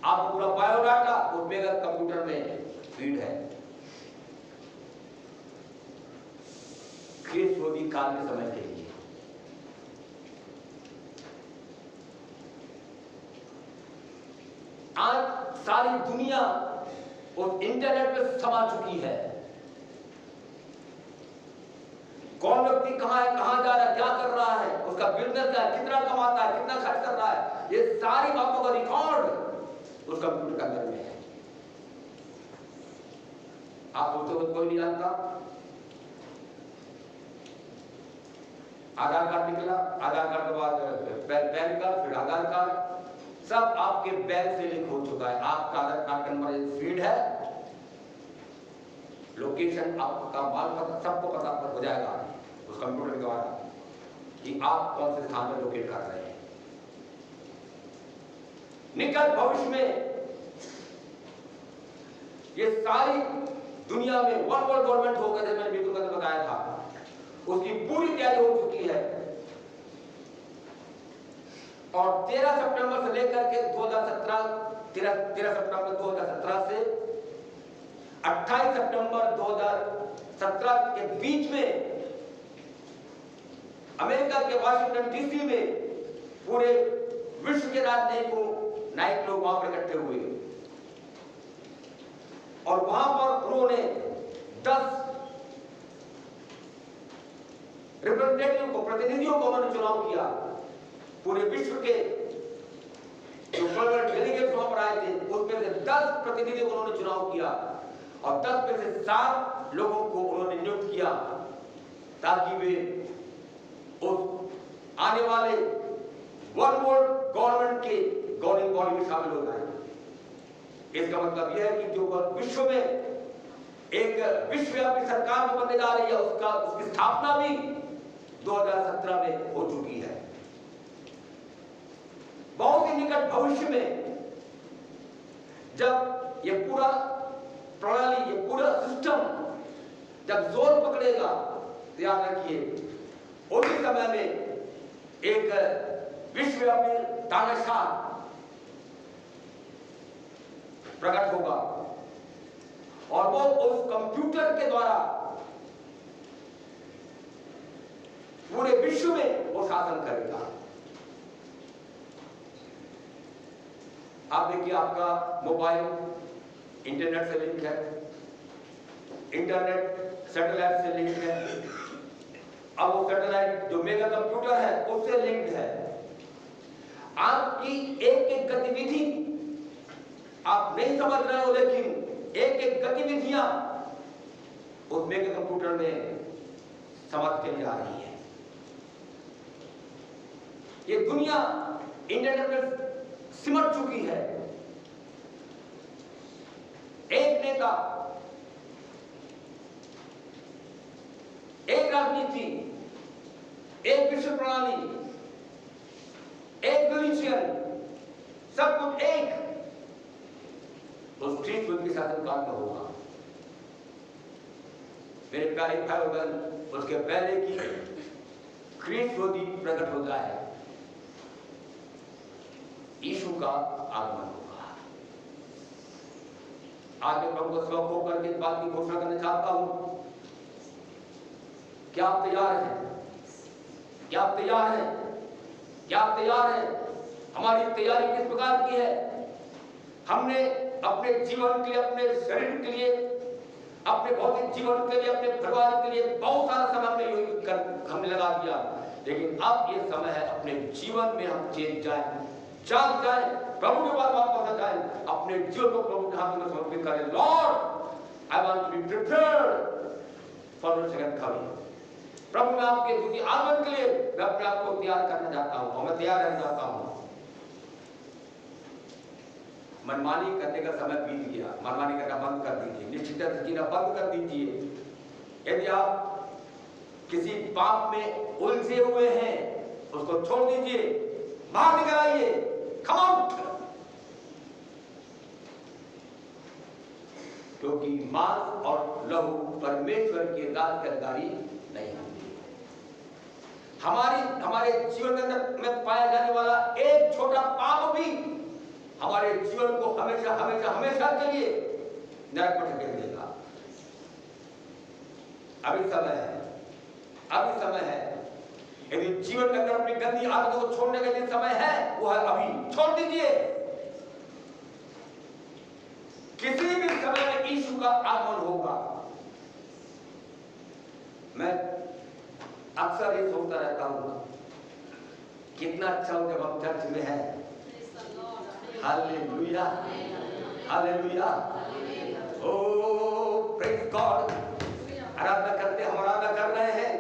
आपका पूरा बायोडाटा उस मेगा कंप्यूटर में फीड है। ख्रीष्ट रोगी काल के समय के लिए आज सारी दुनिया उस इंटरनेट पे समा चुकी है। कौन व्यक्ति कहां है, कहां जा रहा है, क्या कर रहा है, उसका बिजनेस क्या है, कितना कमाता है, कितना खर्च कर रहा है, ये सारी बातों का रिकॉर्ड उस कंप्यूटर के अंदर में है। आप सोचते हो कोई नहीं जानता? आधार कार्ड निकला, आधार कार्ड के बाद पैन कार्ड, फिर आधार कार्ड, सब आपके बैंक से लिंक हो चुका है। आपका आधार कार्ड का नंबर फीड है, लोकेशन, आपका माल पता, सबको पता हो जाएगा उस कंप्यूटर के द्वारा कि आप कौन से स्थान में लोकेट कर रहे हैं। निकट भविष्य में ये सारी दुनिया में वन वर्ल्ड गवर्नमेंट होकर, जैसे मैंने बिल्कुल बताया था, उसकी पूरी तैयारी हो चुकी है। और 13 सितंबर से लेकर के 13 सितंबर 2017 से 28 सितंबर 2017 के बीच में अमेरिका के वाशिंगटन डीसी में पूरे विश्व के राजनयिक लोग वहां पर इकट्ठे हुए और वहां पर उन्होंने 10 रिप्रेजेंटेटिव को, प्रतिनिधियों को उन्होंने चुनाव किया। पूरे विश्व के जो डेलीगेट्स वहां पर आए थे उसमें से 10 प्रतिनिधियों को उन्होंने चुनाव किया और 10 में से 7 लोगों को उन्होंने नियुक्त किया ताकि वे उस आने वाले वन वर्ल्ड गवर्नमेंट के गवर्निंग बॉडी में शामिल हो जाए। इसका मतलब यह है कि जो विश्व में एक विश्वव्यापी सरकार जो बनने जा रही है उसकी स्थापना भी 2017 में हो चुकी है। बहुत ही निकट भविष्य में जब ये पूरा प्रणाली, ये पूरा सिस्टम जब जोर पकड़ेगा तो याद रखिए उसी समय में एक विश्वव्यापी तानाशाह प्रकट होगा और वो उस कंप्यूटर के द्वारा पूरे विश्व में वो शासन करेगा। आप देखिए, आपका मोबाइल इंटरनेट से लिंक है, इंटरनेट सैटेलाइट से लिंक है। अब वो सैटेलाइट जो मेगा कंप्यूटर है उससे लिंक्ड है। आपकी एक एक गतिविधि आप नहीं समझ रहे हो, लेकिन एक एक गतिविधियां उस मेगा कंप्यूटर में समझ के जा रही है। ये दुनिया इंटरनेट में सिमट चुकी है। एक नेता, एक राजनीति, एक विश्व प्रणाली, एक रिलीजन, सब कुछ एक उस ख्रीष्ट के शासनकाल में होगा। मेरे प्यारे भाई बहन, उसके पहले की ख्रीष्ट प्रकट हो जाए, यीशु का आगमन होगा। आज मैं प्रभु को शौक होकर के इस बात की घोषणा करना चाहता हूं, क्या आप तैयार हैं? क्या आप तैयार हैं? क्या आप तैयार हैं हमारी तैयारी किस प्रकार की है? हमने अपने जीवन के लिए, अपने शरीर के लिए, अपने भौतिक जीवन के लिए, अपने परिवार के लिए बहुत सारा समय हमने लगा दिया, लेकिन अब ये समय है अपने जीवन में हम चेंज जाए, जाग जाए, प्रभु के पास वापस आ जाए, अपने जीवन को प्रभु के हाथ में समर्पित करें। Lord, I want to be prepared for the second coming. प्रभु, मैं आपके द्वितीय आगमन के लिए मैं अपने आप को तैयार करना चाहता हूं और मैं तैयार रहना चाहता हूं। मनमानी करने का समय बीत गया, मनमानी करना बंद कर दीजिए, निश्चितता से जीना बंद कर दीजिए। यदि आप किसी पाप में उलझे हुए हैं, उसको छोड़ दीजिए, बाहर निकल आइए, कम आउट। क्योंकि मांस और लहू परमेश्वर के राज के अधिकारी नहीं होंगे। हमारे जीवन के अंदर में पाया जाने वाला एक छोटा पाप भी हमारे जीवन को हमेशा हमेशा हमेशा के लिए नरक में ढकेल देगा। अभी समय है, अभी समय है। यदि जीवन के अंदर अपनी गंदी आदतों को छोड़ने के लिए समय है, वो है अभी, छोड़ दीजिए। किसी भी समय में यीशु का आगमन होगा। मैं अक्सर ये सोचता रहता हूं, कितना अच्छा हो जब हम चर्च में हैं। हालेलुया, हालेलुया, ओह प्रेज गॉड। आराधना करते, हम आराधना कर रहे हैं,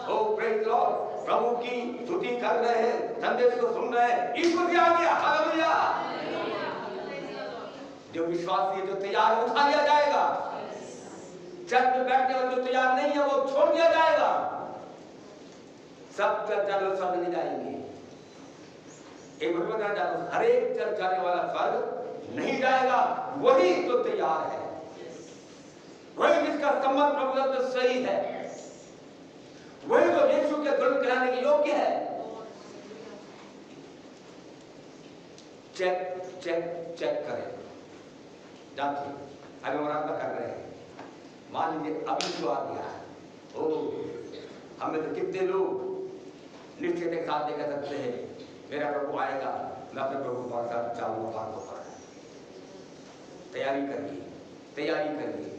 ओह प्रेज लॉर्ड, प्रभु की स्तुति कर रहे हैं, संदेश को सुन रहे हैं, यीशु भी आ गया। हालेलुया। जो विश्वासी है, जो तैयार है, उठा लिया जाएगा। चर्च में बैठने वाले जो तैयार नहीं है, वो छोड़ दिया जाएगा। सब चर्च जाने वाले स्वर्ग नहीं जाएंगे। एक बात बताना चाहता हूं, हर एक चर्च जाने वाला स्वर्ग नहीं जाएगा। वही जो तैयार है, वही जिसका संबंध प्रभु से सही है, वही जो यीशु के दुल्हन कहलाने के योग्य है। चेक चेक चेक करें, जांचिए। अभी हम आराधना कर रहे हैं, मान लीजिए अभी जो आ गया है, ओ हमें तो कितने लोग निश्चित के साथ कह सकते हैं, मेरा प्रभु आएगा, मैं अपने प्रभु के साथ जाऊंगा बातों पर। तैयारी करिए, तैयारी करिए।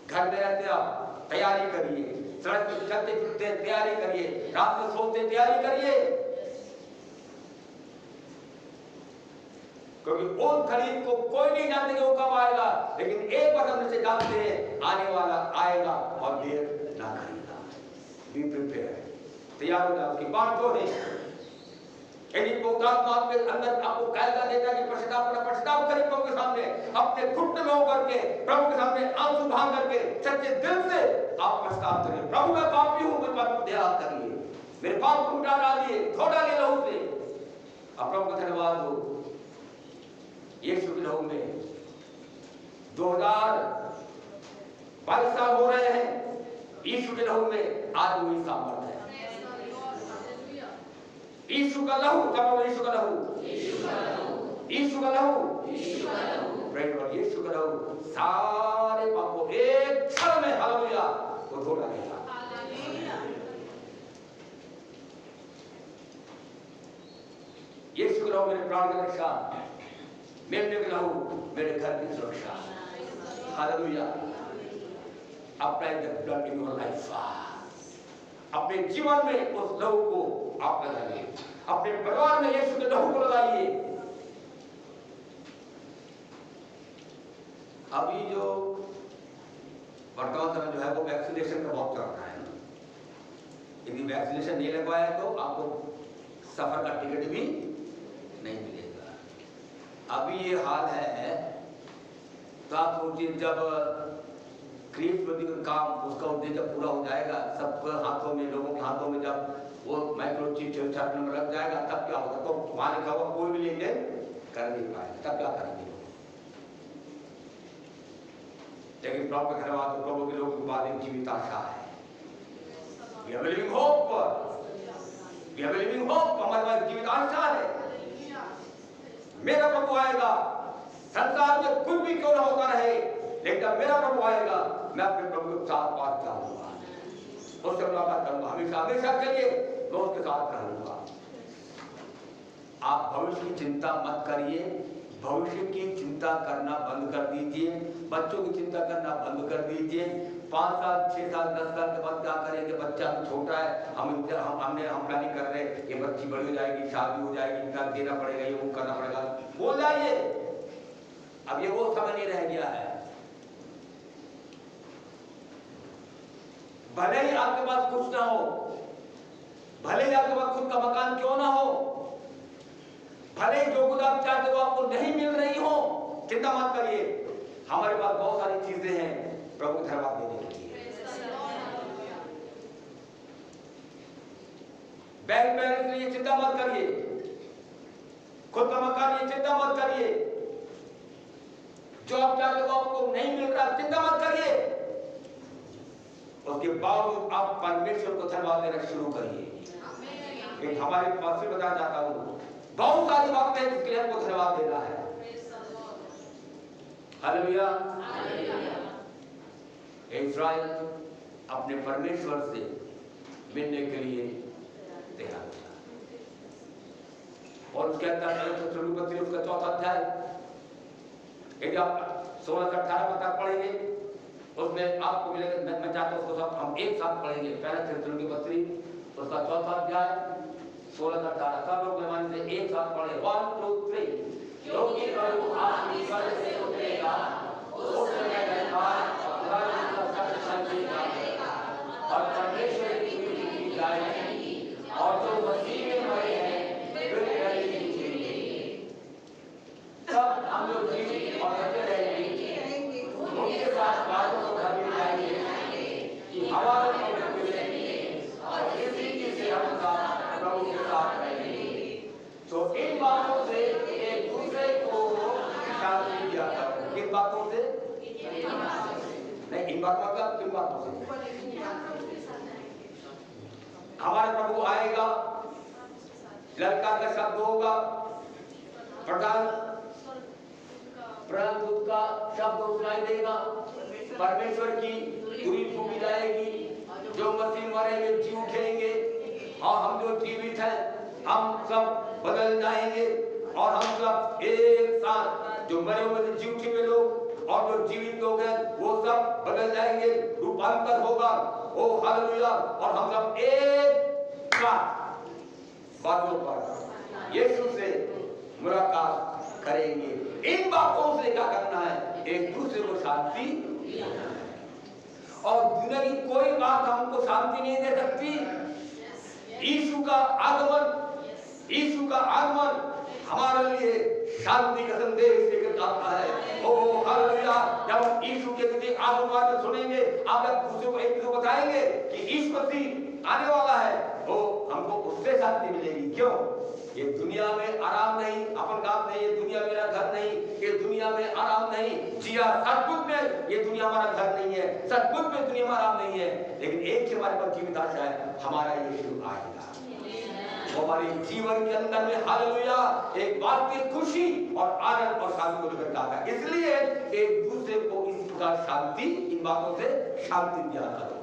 घर में रहते आप तैयारी करिए, सड़क पर चलते फिरते तैयारी करिए, रात में सोते तैयारी करिए। क्योंकि उस घड़ी को कोई नहीं जानते कि वो कब आएगा, लेकिन एक बार हम से जानते हैं, आने वाला आएगा और देर ना करेगा। बी प्रिपेयर, तैयार हो जाओ। उसकी बात जो है, यदि पवित्रात्मा आपके अंदर आपको कायदा देता है कि पश्चाताप करें प्रभु के सामने, अपने घुटने में होकर के प्रभु के सामने आंसू भाग करके सच्चे दिल से आप पश्चाताप करें। प्रभु मैं पापी हूं, मेरे पाप को दया करिए, मेरे पाप को मिटा डालिए, धो डालिए लहू से। अब प्रभु का धन्यवाद हो, यीशु के लहू में 2022 साल हो रहे हैं, यीशु के लहू में आज वही सामर्थ है। यीशु का लहू, सब यीशु का लहू, यीशु का लहू, यीशु का लहू, यीशु का लहू, प्रेज गॉड, यीशु का लहू सारे पापों एक क्षण में, हालेलुया, को धो डालेगा। यीशु का लहू मेरे प्राण की रक्षा, मेरे के लहू मेरे घर की सुरक्षा। Hallelujah. Apply the blood in your life. अपने जीवन में उस लहू को आप लगाइए, अपने परिवार में यीशु के लहू को लगाइए। अभी जो वर्तमान समय जो है वो वैक्सीनेशन का बहुत चल रहा है। यदि वैक्सीनेशन नहीं लगवाया तो आपको सफर का टिकट भी नहीं मिलेगा। अभी ये हाल है, तो आप सोचिए जब क्रिएटिविटी का काम, उसका उद्देश्य पूरा हो जाएगा, सबके हाथों में, लोगों के हाथों में जब वो माइक्रोचिप चार्ट नंबर लग जाएगा, तब क्या होगा? तो वहां लिखा हुआ कोई भी लेन देन कर नहीं पाएगा, तब क्या करेंगे लोग? लेकिन प्रभु का धन्यवाद, प्रभु के लोगों के बाद एक जीवित आशा है। We have a living hope, we have a living hope, हमारे पास जीवित आशा है। मेरा प्रभु आएगा, संसार में कुछ भी क्यों ना होता रहे, लेकिन मेरा प्रभु आएगा, मैं अपने प्रभु के साथ बात करूंगा, उससे मुलाकात करूंगा, हमेशा हमेशा के लिए मैं उसके साथ रहूंगा। आप भविष्य की चिंता मत करिए, भविष्य की चिंता करना बंद कर दीजिए, बच्चों की चिंता करना बंद कर दीजिए। 5 साल 6 साल 10 साल के बाद क्या करेंगे, बच्चा छोटा है, हम प्लानिंग कर रहे हैं, ये बच्ची बड़ी हो जाएगी, शादी हो जाएगी, इतना देना पड़ेगा, ये वो करना पड़ेगा, बोल जाइए। अब ये वो समय नहीं रह गया है। भले ही आपके पास कुछ ना हो, भले ही आपके पास खुद का मकान क्यों ना हो, भले ही जो कुछ आप चाहते हो आपको नहीं मिल रही हो, चिंता मत करिए। हमारे पास बहुत सारी चीजें हैं प्रभु धन्यवाद देने के लिए। बैंक बैलेंस के लिए चिंता मत करिए, खुद का मकान ये चिंता मत करिए, जो आप चाहते हो आपको नहीं मिल रहा चिंता मत करिए। उसके बावजूद आप परमेश्वर को धन्यवाद देना शुरू करिए। एक हमारे पास से बताना चाहता हूं, बहुत सारी बातें हैं जिसके लिए हमको धन्यवाद देना है। हालेलुया। इस्राएल अपने परमेश्वर से मिलने के लिए तैयार था, और उसके अंदर उसका 4 अध्याय, यदि आप 16 से 18 तक पढ़ेंगे उसमें आपको मिलेगा। मैं चाहता हूं उसको सब हम एक साथ पढ़ेंगे। पहला थिस्सलुनीकी पत्री उसका 4 अध्याय 16 से 18 सब लोग मेहमान से एक साथ पढ़े। 1 2 3। क्योंकि प्रभु आपकी स्वर्ग से उतरेगा, उस समय धन्यवाद और खुदावंद का सत्य संदेश आएगा, और परमेश्वर की स्तुति की जाएगी, और जो मसीह में मरे हैं वे जिएंगे। तब हम लोग जीवित और बचे रहेंगे, उनके साथ बादलों को भर जाएंगे कि हवा में मिलेंगे, और इसी चीज से हम प्रभु के साथ रहेंगे। तो इन बातों से एक दूसरे को शांति दिया करो। किन बातों से? नहीं, इन बातों का किन बातों से? हमारे प्रभु आएगा, ललकार का शब्द होगा, प्रधान दूत का शब्द सुनाई देगा, परमेश्वर की धूल फूकी जाएगी, जो मसीह मरेंगे जी उठेंगे, और हम जो जीवित हैं हम सब बदल जाएंगे, और हम सब एक साथ जो मरे हुए जी उठे लोग और जो जीवित लोग हैं वो सब बदल जाएंगे, रूपांतर होगा। ओ हालेलुया। और हम सब एक साथ बादलों पर यीशु से मुलाकात करेंगे। इन बातों से क्या करना है? एक दूसरे को शांति देना है, और दुनिया की कोई बात हमको शांति नहीं दे सकती। यीशु का आगमन हमारे लिए शांति का संदेश लेकर आता है। ओ हालेलुया। जब हम यीशु के किसी आगमन सुनेंगे, आप दूसरे को एक दूसरे बताएंगे कि यीशु मसीह आने वाला है, तो हमको उससे शांति मिलेगी। क्यों? ये दुनिया में आराम नहीं, अपन काम नहीं, ये दुनिया मेरा घर नहीं, ये दुनिया में आराम नहीं। जी हाँ, सचमुच में ये दुनिया हमारा घर नहीं है, सचमुच में दुनिया में आराम नहीं है, लेकिन एक ही हमारे पास जीवित आशा है, हमारा यीशु आएगा। हमारे जीवन के अंदर में हालेलुया एक वास्तविक खुशी और आनंद और शांति को लेकर आता है। इसलिए एक दूसरे को इस प्रकार शांति, इन बातों से शांति दिया करो।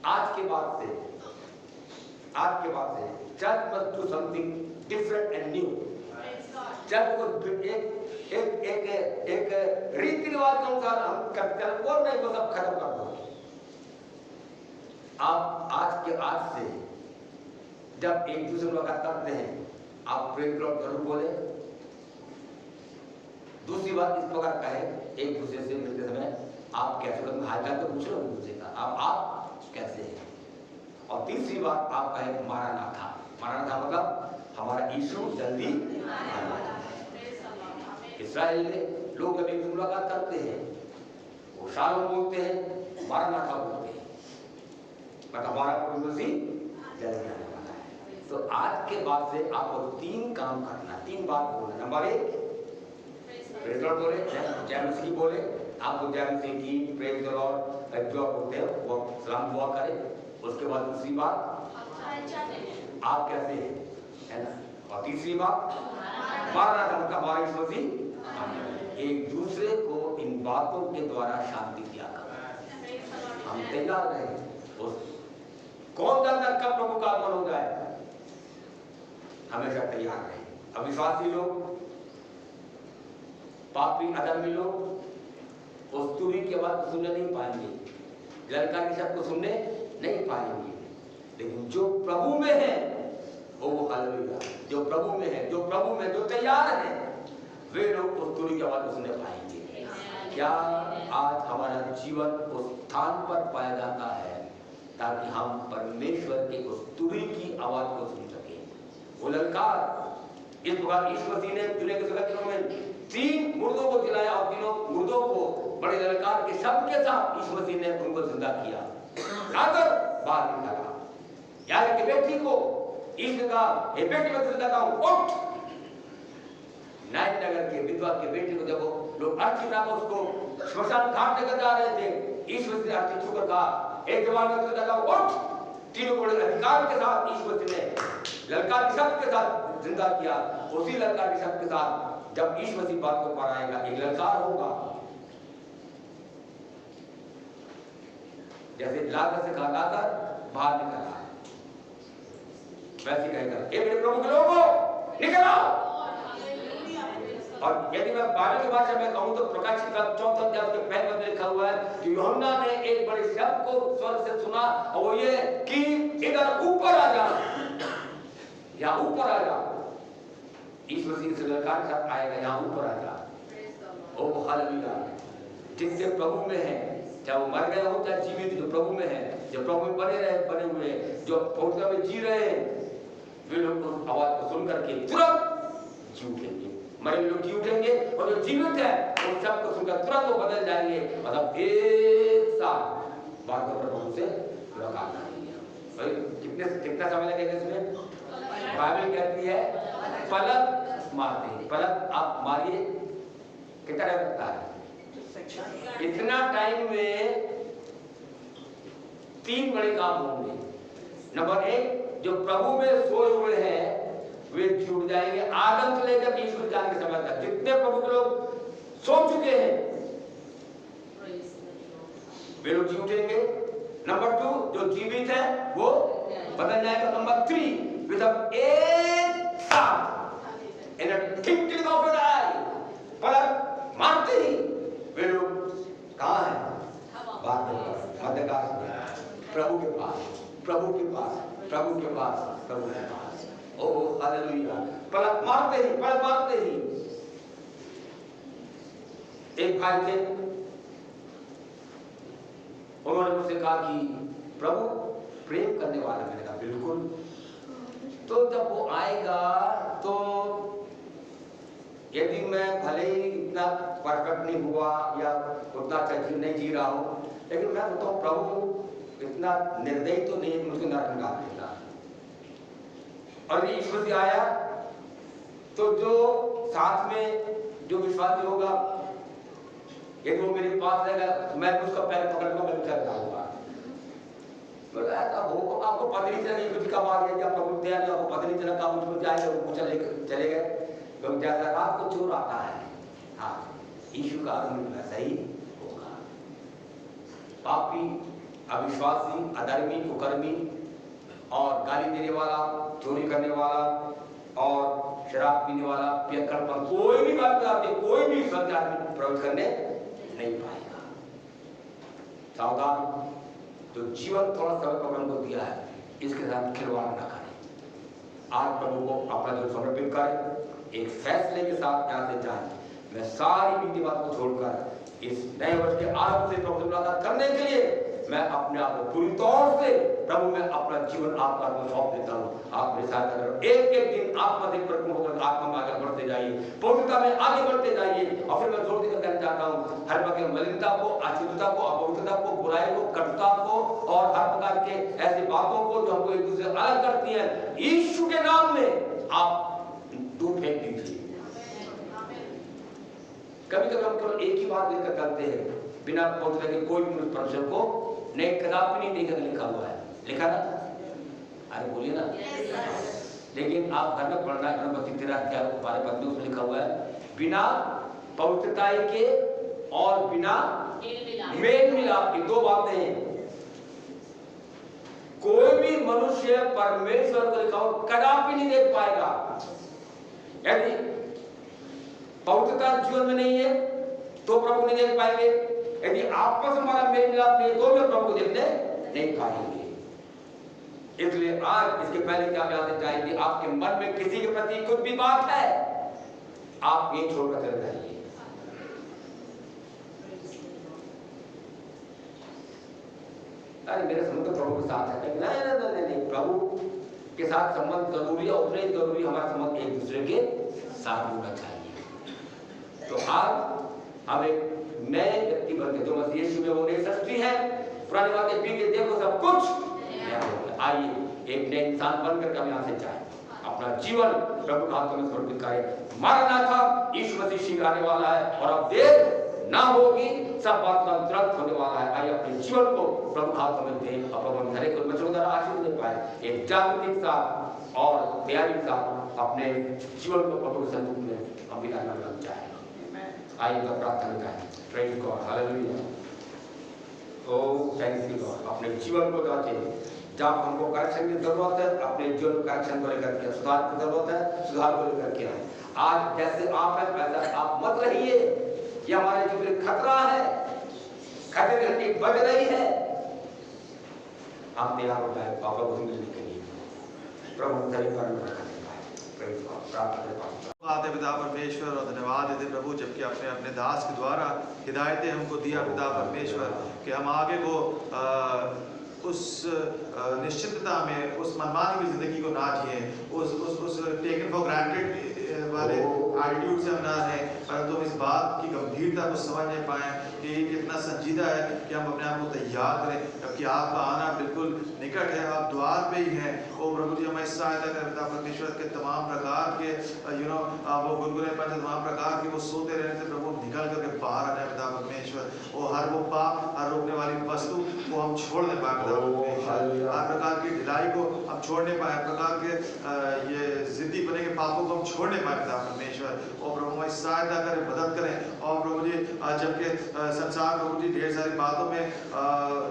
आज के बाद से church must do something different and new. Church को एक रीति रिवाज के अनुसार हम करते हैं, और नहीं तो सब खत्म कर दो। आप आज से जब एक दूसरे मुलाकात करते हैं, आप प्रेज द लॉर्ड जरूर बोले। दूसरी बात इस प्रकार का है, एक दूसरे से मिलते समय आप कैसे हो, हालचाल तो पूछो एक दूसरे का, आप कैसे हैं। और तीसरी बात आप कहे मारानाथा। मारानाथा मतलब हमारा यीशु जल्दी आने वाला है। इस्राएल में लोग जब एक मुलाकात करते हैं, वो शालोम बोलते हैं, मारानाथा बोलते हैं, मतलब हमारा प्रभु मसीह जल्दी आने वाला है। तो आज के बाद से आपको 3 काम करना, 3 बात बोलना। नंबर 1 प्रेज द लॉर्ड बोले, जय मसीह बोले, आपको जय मसीह की प्रेज द लॉर्ड जो बोलते हैं वो सलाम दुआ करें। उसके बाद दूसरी बात आप कैसे हैं, है ना। और तीसरी बात मारना मतलब हमारा यीशु मसीह। एक दूसरे को इन बातों के द्वारा शांति दिया करो। हम तैयार रहे। कौन जानता कब प्रभु का आगमन हो जाए। हमेशा तैयार रहे। अविश्वासी लोग, पापी अधर्मी लोग उस तुरी की आवाज को सुनने नहीं पाएंगे, ललकार के शब्द को सुनने नहीं पाएंगे। लेकिन जो प्रभु में है वो हालेलुया, जो प्रभु में है, जो प्रभु में जो तैयार है, वे लोग उस तुरी की आवाज को सुनने पाएंगे। क्या आज हमारा जीवन उस स्थान पर पाया जाता है ताकि हम परमेश्वर की उस तुरी की आवाज को सुन सके? वो ललकार इस प्रकार यीशु मसीह ने चुने के 16 दिनों में 3 मुर्दों को जिलाया और तीनों मुर्दों को बड़े ललकार के शब्द के साथ यीशु मसीह ने उनको जिंदा किया, लाकर बाहर निकाला। यार की बेटी को यीशु का, हे बेटी मैं जिंदा हूं, उठ। नायक नगर के विधवा के बेटे को जब लोग अर्थी लाकर उसको श्मशान घाट लेकर जा रहे थे, यीशु मसीह ने अर्थी छूकर कहा, एक जवान मैं जिंदा हूं, उठ। तीनों बड़े अधिकार के साथ यीशु मसीह ने ललकार के शब्द के साथ जिंदा किया। उसी ललकार के शब्द के साथ जब यीशु मसीह बात को पार आएगा, एक ललकार होगा, जैसे लाकर से कहा लाकर बाहर निकला, वैसे कहेगा ए मेरे प्रभु के लोगों निकल आओ। और यदि मैं बाइबल की भाषा में कहूं तो प्रकाशित का 4 अध्याय के पहले में लिखा हुआ है कि यूहन्ना ने एक बड़े शब्द को स्वर्ग से सुना, और वो ये कि इधर ऊपर आ जा, या ऊपर आ जा। इस मसीह से ललकार के साथ आएगा, यहाँ ऊपर आ जा। ओ हालेलुया। जिनसे प्रभु में है, चाहे वो मर गया हो चाहे जीवित, जो प्रभु में है, जो प्रभु में बने रहे, बने हुए, जो पवित्रता में जी रहे हैं, वे लोग उस आवाज को सुन करके तुरंत जी उठेंगे। मरे लोग जी उठेंगे और जो जीवित है उस शब्द को सुनकर तुरंत वो बदल जाएंगे। मतलब एक साथ बात को प्रभु से मुलाकात करेंगे। कितना समय लगेगा इसमें? बाइबल कहती है पलक मारते हैं। पलक आप मारिए, कितना टाइम लगता है? इतना टाइम में 3 बड़े काम होंगे। नंबर 1, जो प्रभु में सोए हुए हैं वे छूट जाएंगे। आदम से लेकर ईश्वर जाने के समय तक जितने प्रभु के लोग सो चुके हैं वे लोग जी उठेंगे। नंबर 2, जो जीवित है वो बदल जाएगा। नंबर 3, वे सब एक साथ इन अ ट्विंकलिंग ऑफ एन आई, पलक मारते ही वे लोग कहाँ हैं? मध्यकाश में, प्रभु के पास, प्रभु के पास, प्रभु के पास, प्रभु के पास। Oh hallelujah. पलक मारते ही, पलक मारते ही। एक भाई थे, उन्होंने मुझसे कहा कि प्रभु प्रेम करने वाला। मैंने कहा बिल्कुल। तो जब वो आएगा तो यदि मैं भले ही इतना परफेक्ट नहीं हुआ या उतना अच्छा जीवन नहीं जी रहा हूं, लेकिन मैं बताऊं प्रभु इतना निर्दयी तो नहीं मुझे नरक निकाल देता। और यदि ईश्वर से आया तो जो साथ में जो विश्वासी होगा, यदि वो मेरे पास रहेगा मैं उसका पैर पकड़ कर मैं चल जाऊंगा। ऐसा हो आपको पता नहीं चलेगा ईश्वर का मार गया, प्रभु दया नहीं, आपको पता नहीं चला काम मुझ जाएगा, वो चले गए। तो जैसा रात को चोर आता है, हाँ ईश्वर का आगमन वैसा ही होगा। पापी, अविश्वासी, अधर्मी, कुकर्मी और गाली देने वाला, चोरी करने वाला और शराब पीने वाला, पियक्कड़ पर कोई भी बात आती, कोई भी सत्य आदमी प्रवेश करने नहीं पाएगा। सावधान, जो जीवन थोड़ा समय प्रभु को दिया है इसके साथ खिलवाड़ न करें। आज प्रभु को अपना जो समर्पित करें, एक फैसले के साथ यहाँ से जाए। मैं सारी बीती बात को छोड़कर इस नए वर्ष के आरंभ से प्रभु से मुलाकात करने के लिए मैं अपने आप को पूरी तौर से प्रभु में अपना जीवन आपका सौंप देता हूँ। आप मेरे साथ करो। एक एक दिन आत्मा से परिपूर्ण होकर आत्मा में आगे बढ़ते जाइए, पवित्रता में आगे बढ़ते जाइए। और फिर मैं जोर देकर कहना चाहता हूँ, हर प्रकार की मलिनता को, अशुद्धता को, अपवित्रता को, बुराई को, कटुता को और हर प्रकार के ऐसी बातों को जो हमको एक दूसरे से अलग करती है, यीशु के नाम में आप दूर फेंक दीजिए। कभी कभी हम केवल एक ही बात लेकर चलते हैं, बिना पवित्रता के कोई भी परमेश्वर को नहीं, कदापि नहीं देखकर लिखा हुआ है। लिखा ना? अरे बोलिए ना। लेकिन आप घर में पढ़ना है, 32 अध्याय 12 पद में उसमें लिखा हुआ है, बिना पवित्रता के और बिना मेल मिलाप की 2 बातें हैं। कोई भी मनुष्य परमेश्वर को लिखा कदापि नहीं देख पाएगा। यदि पवित्रता जीवन में नहीं है तो प्रभु नहीं देख पाएंगे। यदि आपस में हमारा मेल मिलाप नहीं तो भी प्रभु को देखने नहीं पाएंगे। इसलिए आज इसके पहले क्या जानना चाहेंगे, आपके मन में किसी के प्रति कुछ भी बात है, आप ये छोड़कर चले जाइए। अरे मेरा संबंध तो प्रभु के साथ है, नहीं, प्रभु के साथ संबंध जरूरी है, उतने ही जरूरी हमारा संबंध एक दूसरे के साथ होना चाहिए। तो आज हम एक नए व्यक्ति बनते, जो मसीह यीशु में वो नई सृष्टि है, पुरानी बातें पी के देखो सब कुछ नया हो गया। आइए एक नए इंसान बनकर हम यहाँ से जाए, अपना जीवन प्रभु के हाथों में समर्पित करें। मरना था, यीशु मसीह शीघ्र आने वाला है और अब देर ना होगी, सब बात का तुरंत होने वाला है। आइए अपने जीवन को प्रभु के हाथों में दें, अपने हर एक बच्चों द्वारा आशीर्वाद दे पाए, एक जागृति के साथ और तैयारी के साथ अपने जीवन को प्रभु के सन्मुख में हम बिताना लग जाए। आइए तो प्रार्थना करें। Praise God, hallelujah. Oh thank you Lord. अपने जीवन को जांचें, जब हमको करेक्शन की जरूरत है, अपने जीवन में करेक्शन को लेकर के सुधार की जरूरत है, सुधार को लेकर के आए। आज जैसे आप है वैसा आप मत रहिए, ये हमारे जीवन में खतरा है, खतरे की घंटी बज रही है। हम तैयार हो जाए पापा को मिलने के लिए, प्रभु तेरे पर रखने पाए। प्रेज गॉड, प्रार्थना करें। आते पिता परमेश्वर और धन्यवाद देते प्रभु, जबकि आपने अपने दास के द्वारा हिदायतें हमको दिया पिता परमेश्वर, कि हम आगे को उस निश्चितता में, उस मनमानी की जिंदगी को ना जिए, उस टेकन फॉर ग्रांटेड वाले एटीट्यूड से हम ना रहें, परंतु हम इस बात की गंभीरता को समझ नहीं पाए कि इतना संजीदा है कि हम अपने आप को तैयार करें, जबकि आपका आना बिल्कुल निकट है, आप द्वार पे ही हैं। ओ प्रभु जी, हमें सहायता करें पिता परमेश्वर के तमाम प्रकार के वो गुनगुने पर तमाम प्रकार के वो सोते रहने से प्रभु निकल करके बाहर आ जाए पिता परमेश्वर। वो हर वो पाप, हर रोकने वाली वस्तु को हम छोड़ नहीं पाए पिता परमेश्वर, हर प्रकार की ढिलाई को हम छोड़ नहीं पाए, हर प्रकार के ये जिद्दी बने के पापों को हम छोड़ नहीं पाए पिता परमेश्वर। और प्रभु हमें सहायता करें, मदद करें। और प्रभु जी, जबकि संसार प्रभु जी ढेर सारी बातों में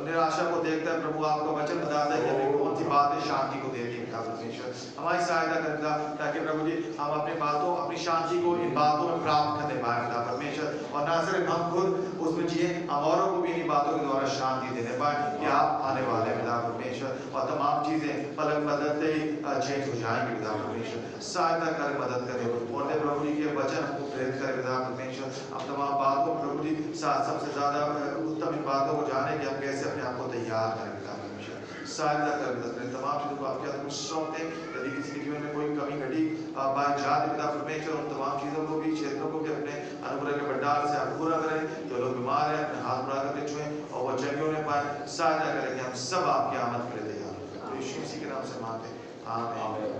निराशा को देखता है, प्रभु आपका वचन बताता है कि हमें कौन सी बातें शांति को देती है पिता परमेश्वर। हमारी सहायता करता, ताकि प्रभु जी हम अपनी बातों, अपनी शांति को इन बातों में प्राप्त करने पाए पिता परमेश्वर, और ना सिर्फ हम खुद उसमें जिए, हम औरों को भी इन बातों के द्वारा शांति देने पाए कि आप आने वाले पिता परमेश्वर, और तमाम चीजें पलक बदलते ही चेंज हो जाएंगे पिता परमेश्वर। सहायता करें, मदद करें, और प्रभु जी के वचन हमको प्रेरित करें पिता परमेश्वर। हम तमाम बातों प्रभु जी सबसे ज्यादा उत्तम इन बातों को जाने कि हम कैसे अपने आप को तैयार करें पिता परमेश्वर। सहायता करें, तमाम चीजों को आपके हाथ में सौंपते हैं। यदि किसी के जीवन में कोई कमी घटी बाय जात पिता परमेश्वर, उन तमाम चीजों को भी, क्षेत्रों को भी अपने अनुग्रह के भंडार से आप पूरा करें। जो लोग बीमार हैं अपने हाथ बढ़ा करके छुएं और वो चंगे होने पाए। सहायता करें कि हम सब आपकी आमद के लिए तैयार हो। यीशु मसीह के नाम से मांगते हैं, आमीन।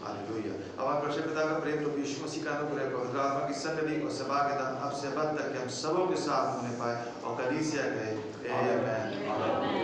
हालेलुया। हमारे परमेश्वर पिता का प्रेम, प्रभु यीशु मसीह का अनुग्रह, पवित्र आत्मा की संगति और सभा के दान अब से बंद करके हम सबों के साथ होने पाए, और कलीसिया कहे आमीन।